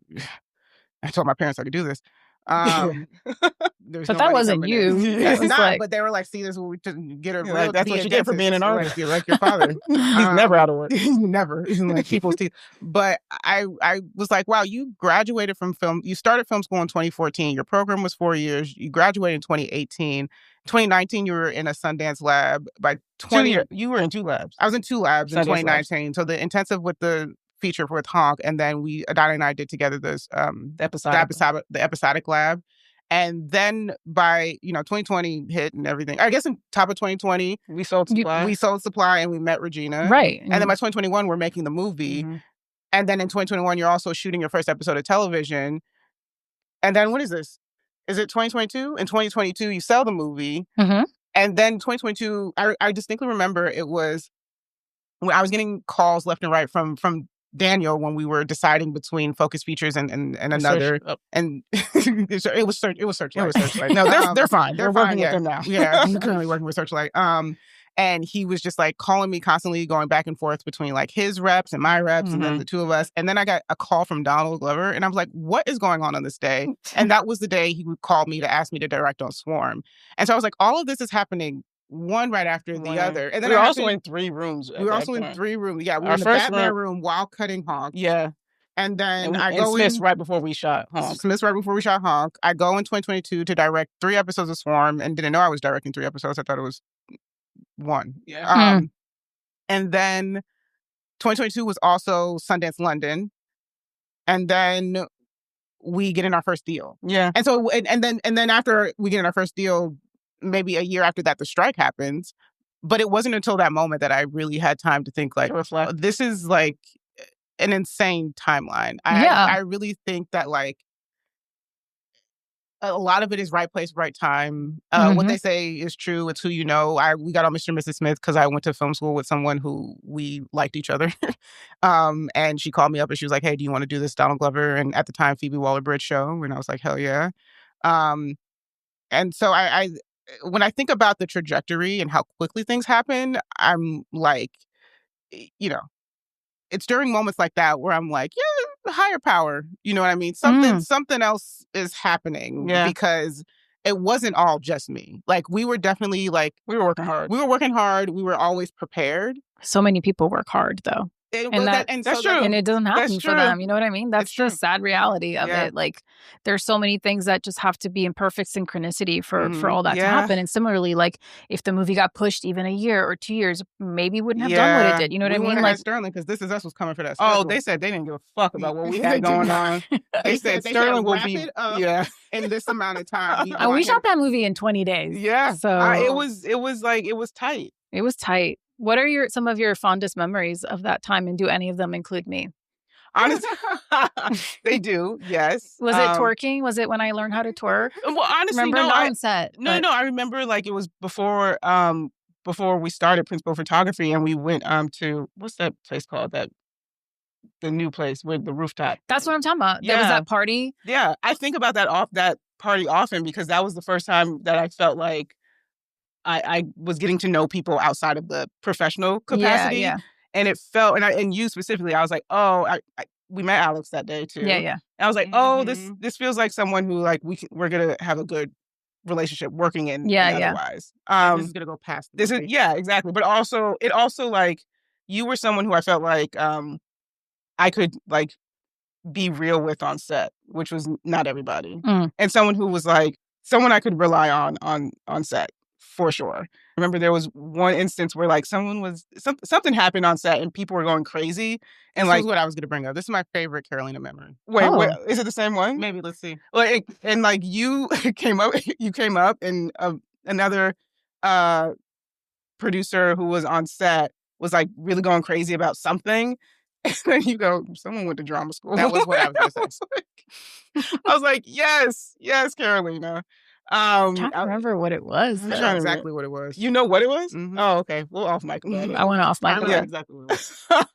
I told my parents I could do this. There's But that wasn't coming you. in. That was Not, like, but they were like, see, this is what we get a real. like, that's what you get for being an artist. Like your father. He's never out of work. Never. Like people's teeth. But I was like, wow, you graduated from film. You started film school in 2014. Your program was 4 years. You graduated in 2018. 2019, you were in a Sundance lab. By 20, you were in 2 labs. I was in 2 labs in Sundance 2019. labs. So the intensive with the feature with Honk, and then Adanne and I did together this the episodic lab. And then by 2020 hit and everything. I guess in top of 2020 we sold supply and we met Regina. Right. And then by 2021 we're making the movie. Mm-hmm. And then in 2021 you're also shooting your first episode of television. And then what is this? Is it 2022? In 2022 you sell the movie. Mm-hmm. And then 2022 I distinctly remember it was when I was getting calls left and right from Daniel when we were deciding between Focus Features and another, and it was Searchlight. No, they're fine. They're working with them now. Yeah, I'm currently working with Searchlight. And he was just like calling me constantly, going back and forth between like his reps and my reps, mm-hmm. and then the two of us. And then I got a call from Donald Glover, and I was like, "What is going on this day?" And that was the day he called me to ask me to direct on Swarm. And so I was like, all of this is happening one right after the other. And then we were also in 3 rooms. We were also in 3 rooms. Yeah, we were in the Batman room while cutting Honk. Yeah. And then I go Smith's right before we shot Honk. I go in 2022 to direct 3 episodes of Swarm and didn't know I was directing 3 episodes. I thought it was 1. Yeah. And then 2022 was also Sundance London. And then we get in our first deal. Yeah. And so and then after we get in our first deal, maybe a year after that, the strike happens. But it wasn't until that moment that I really had time to think like, this is like an insane timeline. I really think that like a lot of it is right place, right time. Mm-hmm. What they say is true. It's who you know. We got on Mr. and Mrs. Smith because I went to film school with someone who we liked each other. And she called me up and she was like, hey, do you want to do this Donald Glover and at the time Phoebe Waller-Bridge show? And I was like, hell yeah. And so I when I think about the trajectory and how quickly things happen, I'm like, it's during moments like that where I'm like, yeah, higher power. You know what I mean? Something else is happening because it wasn't all just me. Like we were definitely like, we were working hard. We were always prepared. So many people work hard though. That's true. And it doesn't happen for them. You know what I mean? That's the sad reality of it. Like there's so many things that just have to be in perfect synchronicity for all that to happen. And similarly, like if the movie got pushed even a year or 2 years, maybe wouldn't have done what it did. You know what I mean? Like Sterling, because This Is Us was coming for that. Oh, they said they didn't give a fuck about what we had going on. They said Sterling will be in this amount of time. And we shot that movie in 20 days. Yeah. So it was tight. It was tight. What are some of your fondest memories of that time, and do any of them include me? Honestly, they do. Yes. Was it twerking? Was it when I learned how to twerk? Well, honestly, remember, not on set. No. I remember like it was before we started Principal Photography, and we went to what's that place called? The new place with the rooftop. That's what I'm talking about. Yeah. There was that party. Yeah, I think about that party often because that was the first time that I felt like I was getting to know people outside of the professional capacity. Yeah. And it felt, and you specifically, I was like, oh, we met Alex that day too. Yeah. And I was like, oh, this feels like someone who like we're gonna have a good relationship working in. Otherwise, this is gonna go past. Exactly. But also, it also like you were someone who I felt like I could like be real with on set, which was not everybody. Mm. And someone who was like someone I could rely on set for sure. I remember there was one instance where like something happened on set and people were going crazy. And This like was what I was going to bring up. This is my favorite Carolina memory. wait, Oh. is it the same one? Maybe, let's see. Like, and like you came up and another producer who was on set was like really going crazy about something. And then you go, someone went to drama school. That was what I was going to say. I was like, yes, Carolina. I'm trying to remember what it was. I'm trying to exactly what it was. You know what it was? Mhm. Oh, okay. We'll off mic about it. I want to off mic I about know it. exactly what it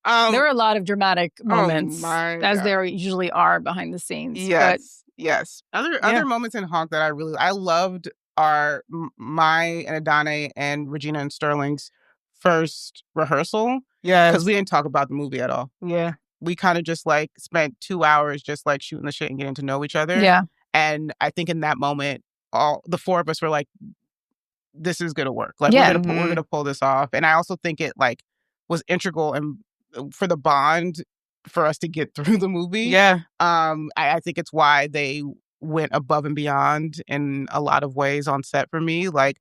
was. There were a lot of dramatic moments, my as God. there usually are behind the scenes. Yes. Other moments in Honk that I loved are my and Adanne and Regina and Sterling's first rehearsal. Yes. Because we didn't talk about the movie at all. Yeah. We kind of just like spent 2 hours just like shooting the shit and getting to know each other. Yeah. And I think in that moment, all the four of us were like, this is gonna work. Like Yeah. we're gonna pull this off. And I also think it like was integral and for the bond for us to get through the movie. Yeah. I think it's why they went above and beyond in a lot of ways on set for me. Like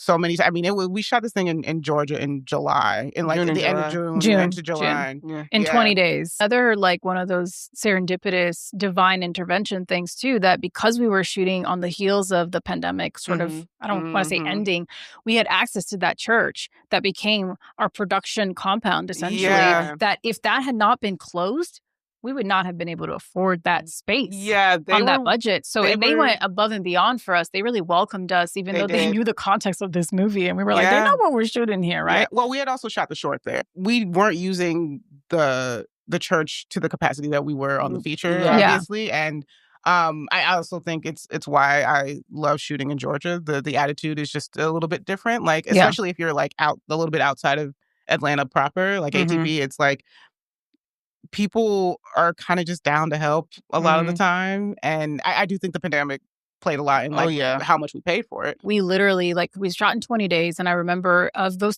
so many. I mean, we shot this thing in Georgia in July, in like June at and the end of July. June, into July. Yeah. In Yeah. 20 days. Other like one of those serendipitous divine intervention things too, that because we were shooting on the heels of the pandemic sort of, I don't want to say ending, we had access to that church that became our production compound essentially. Yeah. That if that had not been closed, we would not have been able to afford that space on that budget. So they went above and beyond for us. They really welcomed us, even though they knew the context of this movie. And we were like, they know what we're shooting here, right? Yeah. Well, we had also shot the short there. We weren't using the church to the capacity that we were on the feature, obviously. And I also think it's why I love shooting in Georgia. The attitude is just a little bit different. Like, especially if you're like out a little bit outside of Atlanta proper, like ATP, it's like people are kind of just down to help a lot of the time. And I do think the pandemic played a lot in like how much we paid for it. We literally we shot in 20 days. And I remember of those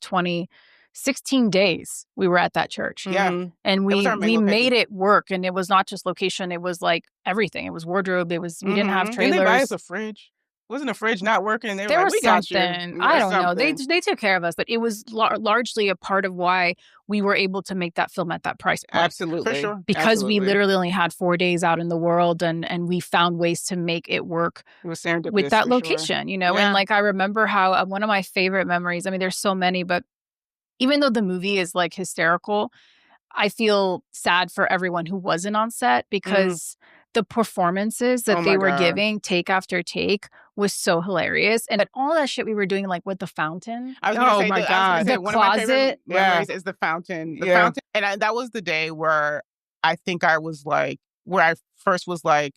16 days we were at that church. Yeah. And we made it work. And it was not just location. It was like everything. It was wardrobe. It was, we didn't have trailers. Didn't they buy us a fridge? Wasn't a fridge not working? They were there like, was we something. got you. I don't know. They took care of us, but it was largely a part of why we were able to make that film at that price point. Absolutely. For sure. Because we literally only had 4 days out in the world and we found ways to make it work with that location, you know? And like, I remember how one of my favorite memories, I mean, there's so many, but even though the movie is like hysterical, I feel sad for everyone who wasn't on set because the performances that they were giving take after take was so hilarious. And all that shit we were doing, like with the fountain. I was gonna say, my God. The one closet. Of my favorite memories is the fountain. The fountain. And that was the day where I think I was like, where I first was like,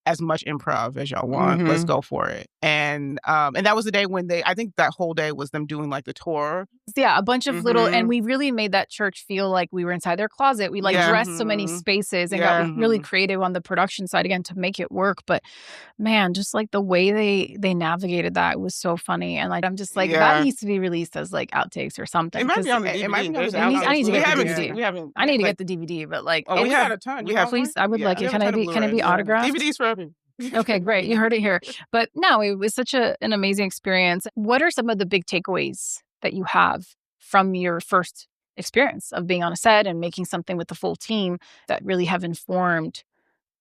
as much improv as y'all want. Let's go for it. And that was the day when I think that whole day was them doing like the tour. Yeah, a bunch of little, and we really made that church feel like we were inside their closet. We dressed so many spaces and got really creative on the production side again to make it work. But man, just like the way they navigated that was so funny. And like, I'm just like, that needs to be released as like outtakes or something. It might be on the DVD. I need to get the DVD. We haven't. I need to get the DVD, but like, we had a ton. Please, I would like it. Can it be autographed? DVDs for everyone. Okay, great. You heard it here. But no, it was such an amazing experience. What are some of the big takeaways that you have from your first experience of being on a set and making something with the full team that really have informed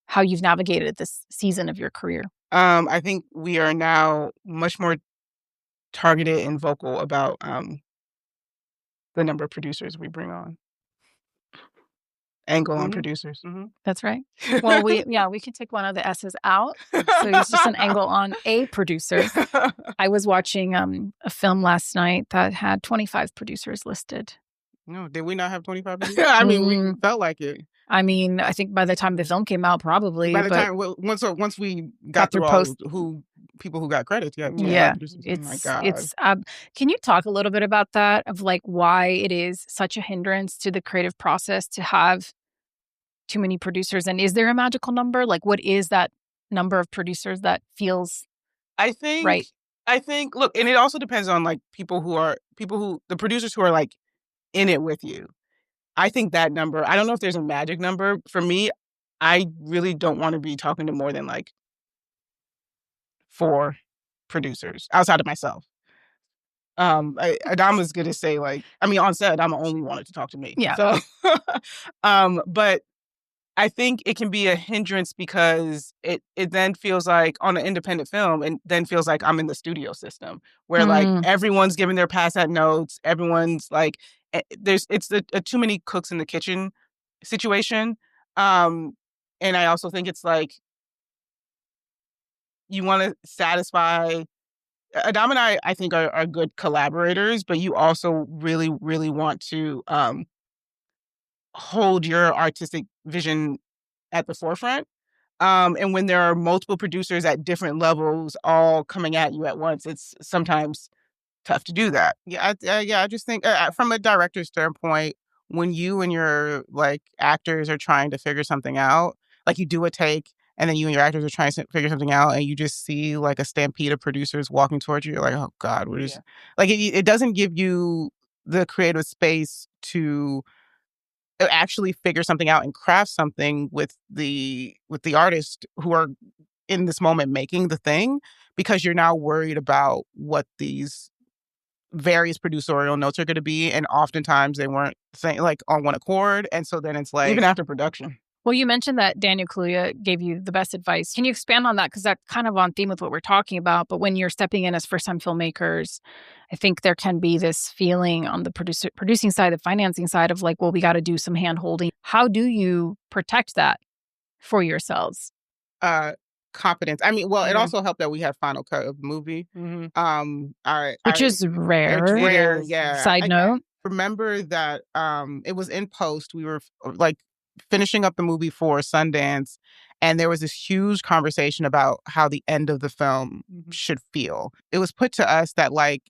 how you've navigated this season of your career? I think we are now much more targeted and vocal about the number of producers we bring on. Angle on producers. That's right. Well, we can take one of the S's out. So it's just an angle on a producer. I was watching a film last night that had 25 producers listed. No, did we not have 25 producers? I mean, we felt like it. I mean, I think by the time the film came out, probably. By the time once we got through all people who got credits, it's my God. It's can you talk a little bit about that, of like why it is such a hindrance to the creative process to have too many producers, and is there a magical number? Like, what is that number of producers that feels right? I think look, and it also depends on like the producers who are like in it with you. I think that number, I don't know if there's a magic number. For me, I really don't want to be talking to more than like 4 producers outside of myself. Adamma's going to say like, I mean, on set, Adamma only wanted to talk to me. Yeah. So, but I think it can be a hindrance because it then feels like on an independent film and then feels like I'm in the studio system where like everyone's giving their pass at notes. Everyone's like, it's a too many cooks in the kitchen situation. And I also think it's like, you want to satisfy Adamma and I think are good collaborators, but you also really, really want to hold your artistic vision at the forefront. And when there are multiple producers at different levels all coming at you at once, it's sometimes tough to do that. Yeah, I just think from a director's standpoint, when you and your like actors are trying to figure something out, like you do a take, and then you and your actors are trying to figure something out, and you just see like a stampede of producers walking towards you, you're like, oh God, what is like? It doesn't give you the creative space to actually figure something out and craft something with the artist who are in this moment making the thing, because you're now worried about what these various producerial notes are going to be, and oftentimes they weren't like on one accord, and so then it's like even after production. Well, you mentioned that Daniel Kaluuya gave you the best advice. Can you expand on that? Because that's kind of on theme with what we're talking about. But when you're stepping in as first-time filmmakers, I think there can be this feeling on the producing side, the financing side of like, well, we got to do some hand-holding. How do you protect that for yourselves? Confidence. I mean, well, it also helped that we have final cut of the movie. Which is rare. It's rare, yeah. Side note. Remember that it was in post. We were like finishing up the movie for Sundance, and there was this huge conversation about how the end of the film should feel. It was put to us that like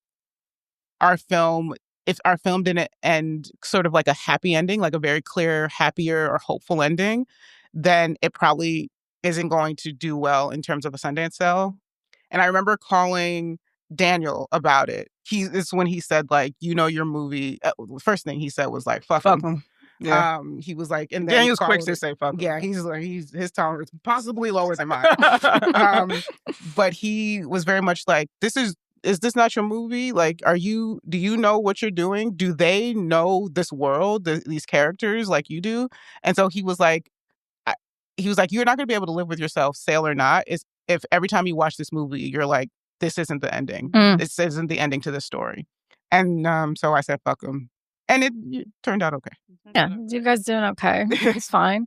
if our film didn't end sort of like a happy ending, like a very clear, happier or hopeful ending, then it probably isn't going to do well in terms of a Sundance sale. And I remember calling Daniel about it. It's when he said like, your movie. First thing he said was like, "Fuck him." Yeah. He was like, and then Daniel's quick to say "fuck him." Yeah, he's like, his tolerance possibly lower than mine. But he was very much like, is this not your movie? Like, do you know what you're doing? Do they know this world, these characters like you do? And so he was like, you're not going to be able to live with yourself, sale or not, if every time you watch this movie, you're like, this isn't the ending. This isn't the ending to this story. And so I said, fuck him. And it turned out okay. Yeah, you guys doing okay. It's fine.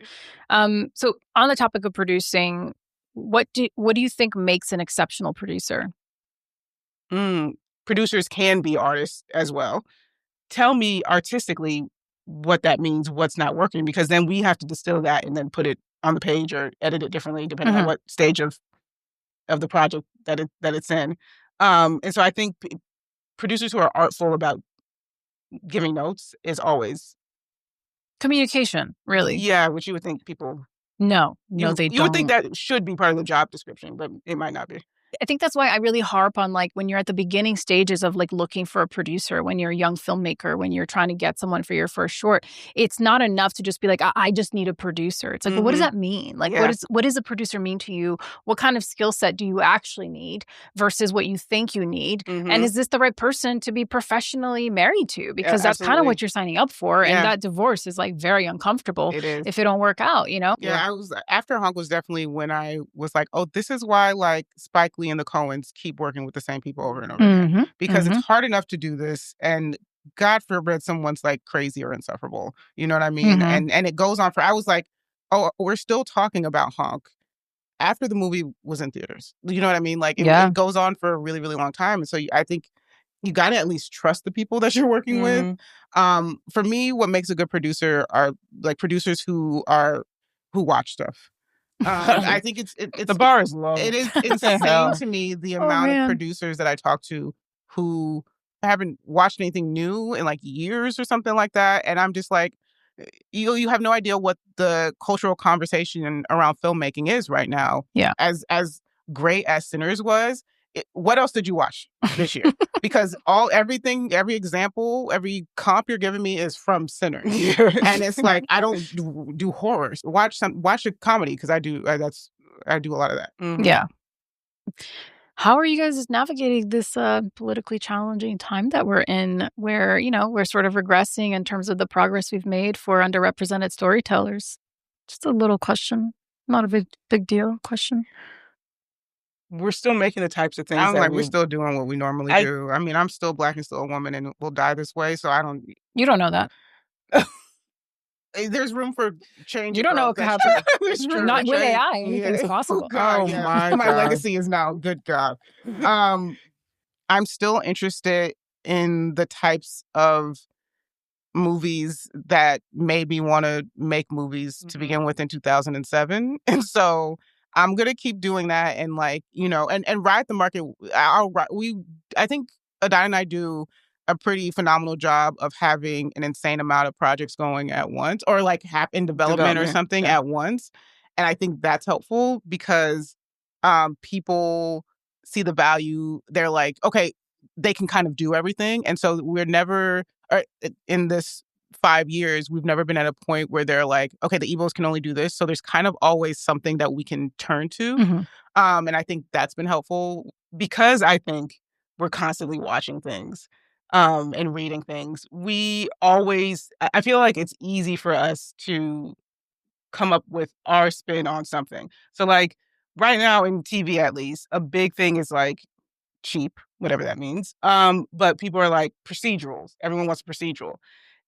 So on the topic of producing, what do you think makes an exceptional producer? Producers can be artists as well. Tell me artistically what that means, what's not working, because then we have to distill that and then put it on the page or edit it differently depending on what stage of the project that it's in. And so I think producers who are artful about giving notes is always communication, really. Yeah, which you would think people No, they don't. You would think that should be part of the job description, but it might not be. I think that's why I really harp on like when you're at the beginning stages of like looking for a producer, when you're a young filmmaker, when you're trying to get someone for your first short, it's not enough to just be like, I just need a producer. It's like, well, what does that mean? Like, what does a producer mean to you? What kind of skill set do you actually need versus what you think you need? And is this the right person to be professionally married to? Because that's kind of what you're signing up for. And that divorce is like very uncomfortable if it don't work out, Yeah, I was after Honk was definitely when I was like, oh, this is why like Spike Lee and the Coens keep working with the same people over and over again. Because it's hard enough to do this, and God forbid someone's like crazy or insufferable. You know what I mean? And it goes on I was like, oh, we're still talking about Honk after the movie was in theaters. You know what I mean? Like it goes on for a really, really long time. And so I think you got to at least trust the people that you're working with. For me, what makes a good producer are like producers who watch stuff. I think it's the bar is low. It is insane to me the amount of producers that I talk to who haven't watched anything new in like years or something like that, and I'm just like, you have no idea what the cultural conversation around filmmaking is right now. Yeah, as great as Sinners was, what else did you watch this year? Because everything, every example, every comp you're giving me is from Sinners, and it's like I don't do horrors. Watch a comedy because I do. I do a lot of that. Mm-hmm. Yeah. How are you guys navigating this politically challenging time that we're in, where we're sort of regressing in terms of the progress we've made for underrepresented storytellers? Just a little question, not a big deal question. We're still making the types of things I'm like, we're still doing what we normally do. I mean, I'm still Black and still a woman and will die this way. So I don't. You don't know that. There's room for change. You don't know what could happen. Not with AI. Yeah. Anything's possible. Oh, God, yeah. My legacy is now good God. I'm still interested in the types of movies that made me want to make movies to begin with in 2007. And so I'm going to keep doing that and and ride the market. I think Adanne and I do a pretty phenomenal job of having an insane amount of projects going at once or in development or something at once. And I think that's helpful because people see the value. They're like, okay, they can kind of do everything. And so we're never, in this 5 years, we've never been at a point where they're like, okay, the Ebos can only do this. So there's kind of always something that we can turn to. Mm-hmm. And I think that's been helpful because I think we're constantly watching things and reading things. I feel like it's easy for us to come up with our spin on something. So like right now in TV, at least, a big thing is like cheap, whatever that means. But people are like procedurals. Everyone wants a procedural.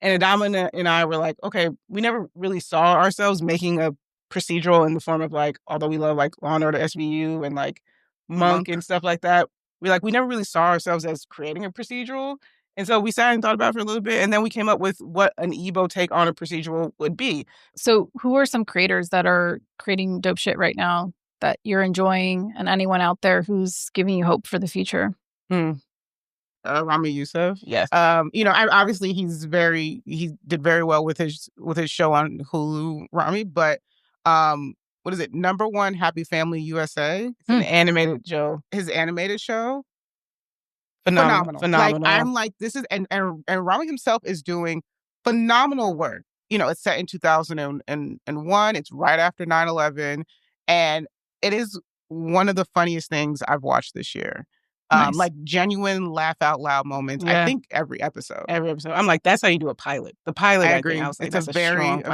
And Adamma and I were like, okay, we never really saw ourselves making a procedural in the form of like, although we love like Law and Order SVU and like Monk and stuff like that. We never really saw ourselves as creating a procedural. And so we sat and thought about it for a little bit, and then we came up with what an Ebo take on a procedural would be. So who are some creators that are creating dope shit right now that you're enjoying, and anyone out there who's giving you hope for the future? Rami Youssef. Yes. Obviously he did very well with his show on Hulu, Rami, but what is it? Number One Happy Family USA. It's an animated show. His animated show. Phenomenal. Like I'm like, this is and Rami himself is doing phenomenal work. It's set in 2001. It's right after 9/11, and it is one of the funniest things I've watched this year. Nice. Like genuine laugh out loud moments. Yeah. I think every episode. I'm like, that's how you do a pilot. The pilot, I agree. It's a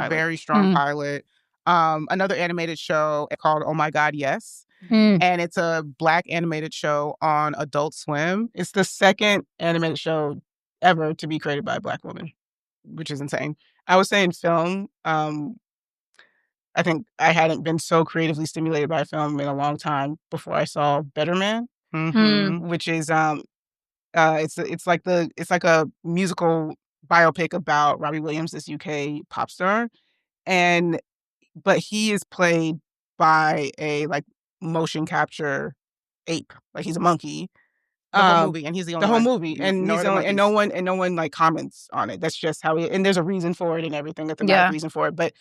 very strong pilot. Another animated show called Oh My God, Yes. And it's a Black animated show on Adult Swim. It's the second animated show ever to be created by a Black woman, which is insane. I would say in film, I think I hadn't been so creatively stimulated by film in a long time before I saw Better Man, which is it's like a musical biopic about Robbie Williams, this UK pop star, but he is played by a like motion capture ape, like he's a monkey. The whole movie, and he's the only one. Movie, and he's only, and no one like comments on it. That's just how and there's a reason for it and everything. That's a reason for it. But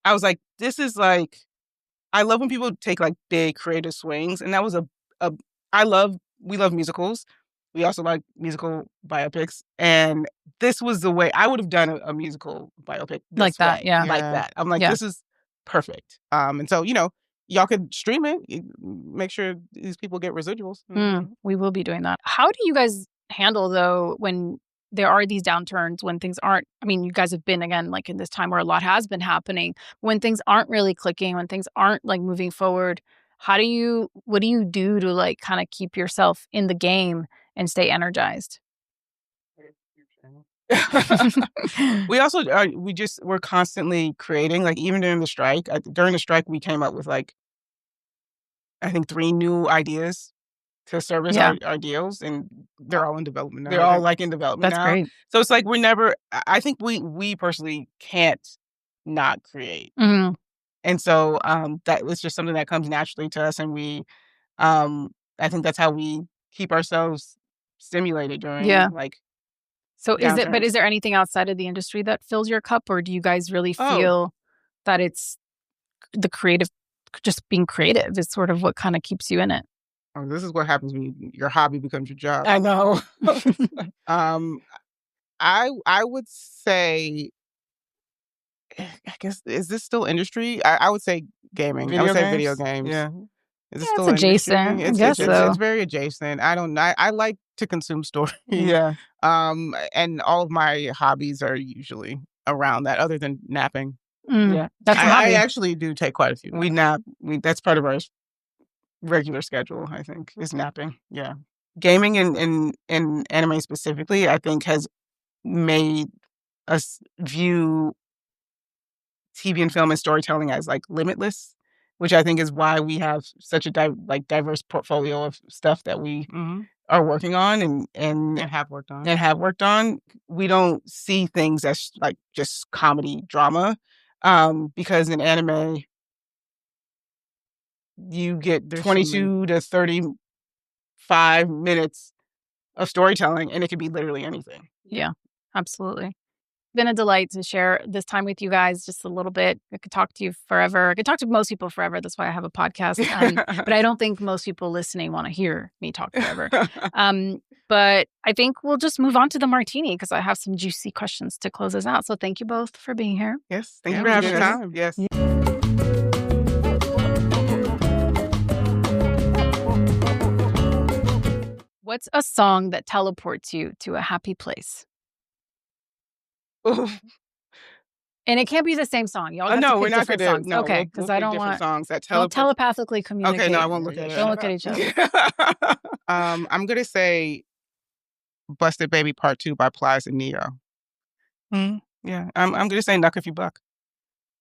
I was like, this is like, I love when people take like big creative swings, and that was we love musicals. We also like musical biopics, and this was the way I would have done a musical biopic like that. Yeah, like that. I'm like, this is perfect. And so y'all could stream it. Make sure these people get residuals. We will be doing that. How do you guys handle, though, when there are these downturns, when things aren't, I mean, you guys have been, again, like in this time where a lot has been happening, when things aren't really clicking, when things aren't like moving forward, what do you do to like kind of keep yourself in the game and stay energized? We also we're constantly creating, like even during the strike. During the strike, we came up with like, I think 3 new ideas to service our deals, and they're all in development now. They're all like in development now. That's great. So it's like I think we personally can't not create. And so that was just something that comes naturally to us, and we I think that's how we keep ourselves stimulated during like. So is there anything outside of the industry that fills your cup, or do you guys really feel that it's the creative, just being creative is sort of what kind of keeps you in it? Oh, this is what happens when your hobby becomes your job. I know. I would say, I guess, is this still industry? I would say gaming. I would Video say video games? games. Yeah. Is it Yeah, it's still industry? adjacent. I guess It's so. very adjacent. I don't know. I like to consume stories. Yeah. And all of my hobbies are usually around that, other than napping. Yeah. That's a I hobby. actually do take quite a few. We nap. That's part of our regular schedule, I think, is napping. Yeah. Gaming and anime specifically, I think, has made us view TV and film and storytelling as like limitless, which I think is why we have such a diverse portfolio of stuff that we are working on and have worked on. We don't see things as like just comedy drama, because in anime you get 22 to 35 minutes of storytelling, and it could be literally anything. Yeah, absolutely. Been a delight to share this time with you guys just a little bit. I could talk to you forever. I could talk to most people forever. That's why I have a podcast. But I don't think most people listening want to hear me talk forever. But I think we'll just move on to the martini because I have some juicy questions to close us out. So thank you both for being here. Yes, thank you for having us. Yes. What's a song that teleports you to a happy place? Ooh. And it can't be the same song. Y'all got no, to we're pick not different going songs. to. Okay, because I don't want songs that don't telepathically communicate. Okay, no, I won't look at it. Don't look at each other. I'm gonna say "Busted Baby Part 2" by Plies and Neo. Yeah, I'm gonna say "Knuck If You Buck."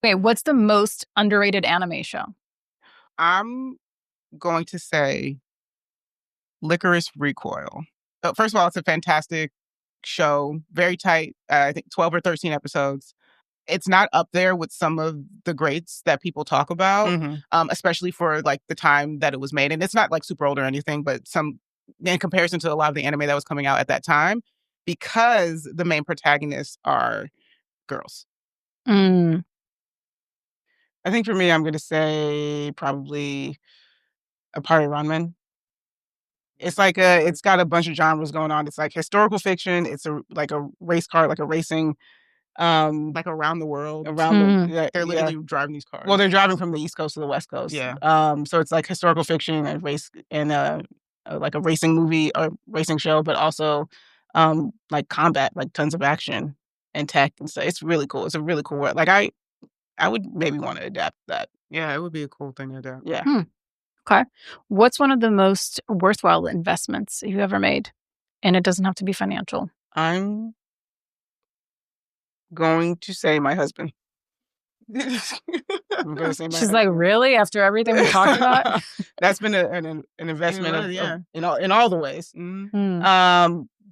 Okay, what's the most underrated anime show? I'm going to say Licorice Recoil. First of all, it's a fantastic show, very tight. I think 12 or 13 episodes. It's not up there with some of the greats that people talk about, especially for like the time that it was made. And it's not like super old or anything, but some in comparison to a lot of the anime that was coming out at that time, because the main protagonists are girls. I think for me, I'm going to say probably a Party Runman. It's like it's got a bunch of genres going on. It's like historical fiction. It's like a race car, like a racing, like around the world. They're literally driving these cars. Well, they're driving from the East Coast to the West Coast. Yeah. So it's like historical fiction and race and like a racing movie or racing show, but also like combat, like tons of action and tech and stuff. It's really cool. It's a really cool world. Like I would maybe want to adapt that. Yeah, it would be a cool thing to adapt. Yeah. Okay. What's one of the most worthwhile investments you ever made? And it doesn't have to be financial. I'm going to say my husband. I'm going to say She's like, really? After everything we talked about? That's been an investment in all the ways.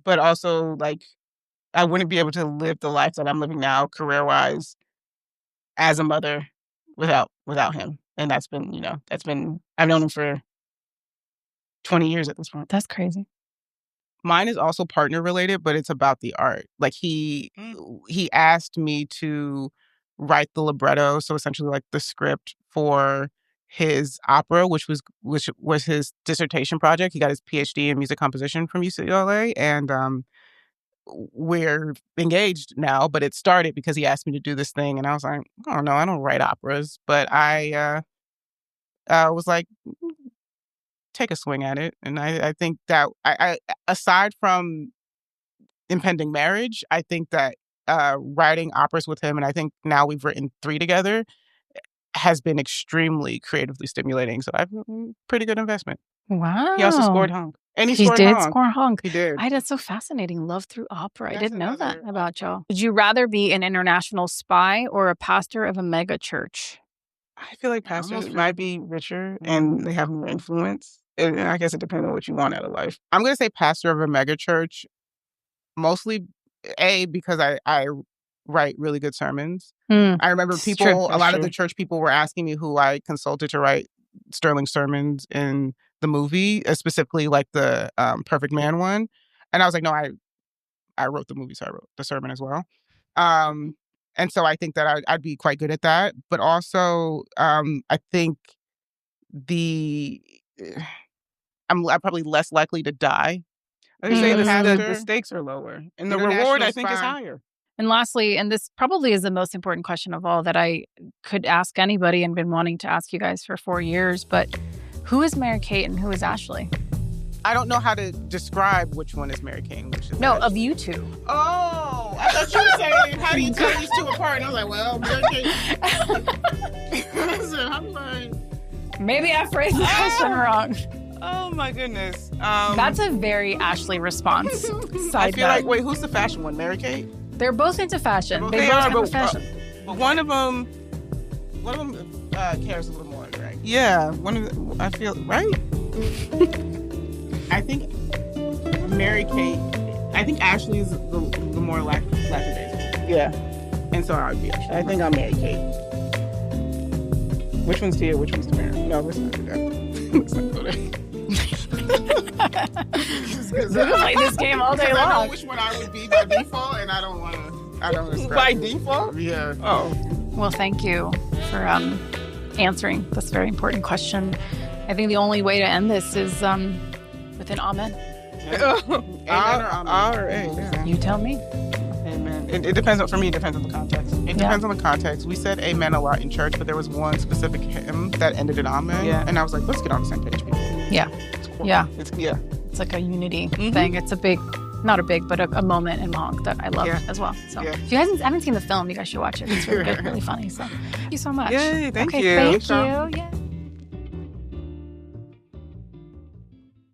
But also, like, I wouldn't be able to live the life that I'm living now, career-wise, as a mother without him. And that's been, I've known him for 20 years at this point. That's crazy. Mine is also partner related, but it's about the art. Like he asked me to write the libretto, so essentially like the script for his opera, which was his dissertation project. He got his PhD in music composition from UCLA, and we're engaged now. But it started because he asked me to do this thing, and I was like, oh no, I don't write operas, but I was like, take a swing at it. And I think that I aside from impending marriage, I think that writing operas with him, and I think now we've written 3 together, has been extremely creatively stimulating. So I've pretty good investment. Wow. He also scored Honk. And he did score Honk. He did. That's so fascinating. Love through opera. I didn't know that about y'all. Would you rather be an international spy or a pastor of a mega church? I feel like pastors might be richer and they have more influence. And I guess it depends on what you want out of life. I'm going to say pastor of a mega church, mostly, because I write really good sermons. I remember a lot of the church people were asking me who I consulted to write Sterling sermons in the movie, specifically like the Perfect Man one. And I was like, no, I wrote the movie, so I wrote the sermon as well. And so I think that I'd be quite good at that. But also, I think I'm probably less likely to die. I would say After. the stakes are lower, and the International reward I think is fine. higher. And lastly, and this probably is the most important question of all that I could ask anybody and been wanting to ask you guys for 4 years, but who is Mary-Kate and who is Ashley? I don't know how to describe which one is Mary-Kate and which is No, Ashley. of you two. Oh, I thought you were saying, how do you tell these two apart? And I was like, well, Mary-Kate. I said, I'm like... Maybe I phrased the question wrong. Oh, my goodness. That's a very Ashley response. I feel like, wait, who's the fashion one? Mary-Kate? They're both into fashion. They They both are, have a but fashion. one of them cares a little more, right? Yeah, one of the, I feel right. I think Mary-Kate. I think Ashley is the more lackadaisical. Yeah, And so I would be Ashley. I think I'm Mary-Kate. Which one's Tia? Which one's Tamara? No, let's not do that. Let's not go there. We can play this game all day I know long. which one I would be by default, and I don't want to. I don't describe By it. default? Yeah. Oh, Well, thank you for answering this very important question. I think the only way to end this is with an amen. R or A. Yeah. You tell me. Amen. It depends on, for me, it depends on the context. It depends on the context. We said amen a lot in church, but there was one specific hymn that ended in amen. Yeah. And I was like, let's get on the same page, people. Yeah. It's cool. Yeah. Yeah. It's like a unity thing. It's a big, not a big, but a moment in Honk that I love as well. So if you haven't seen the film, you guys should watch it. It's really good, really funny. So thank you so much. Yay, thank okay, you. Thank you. Yeah.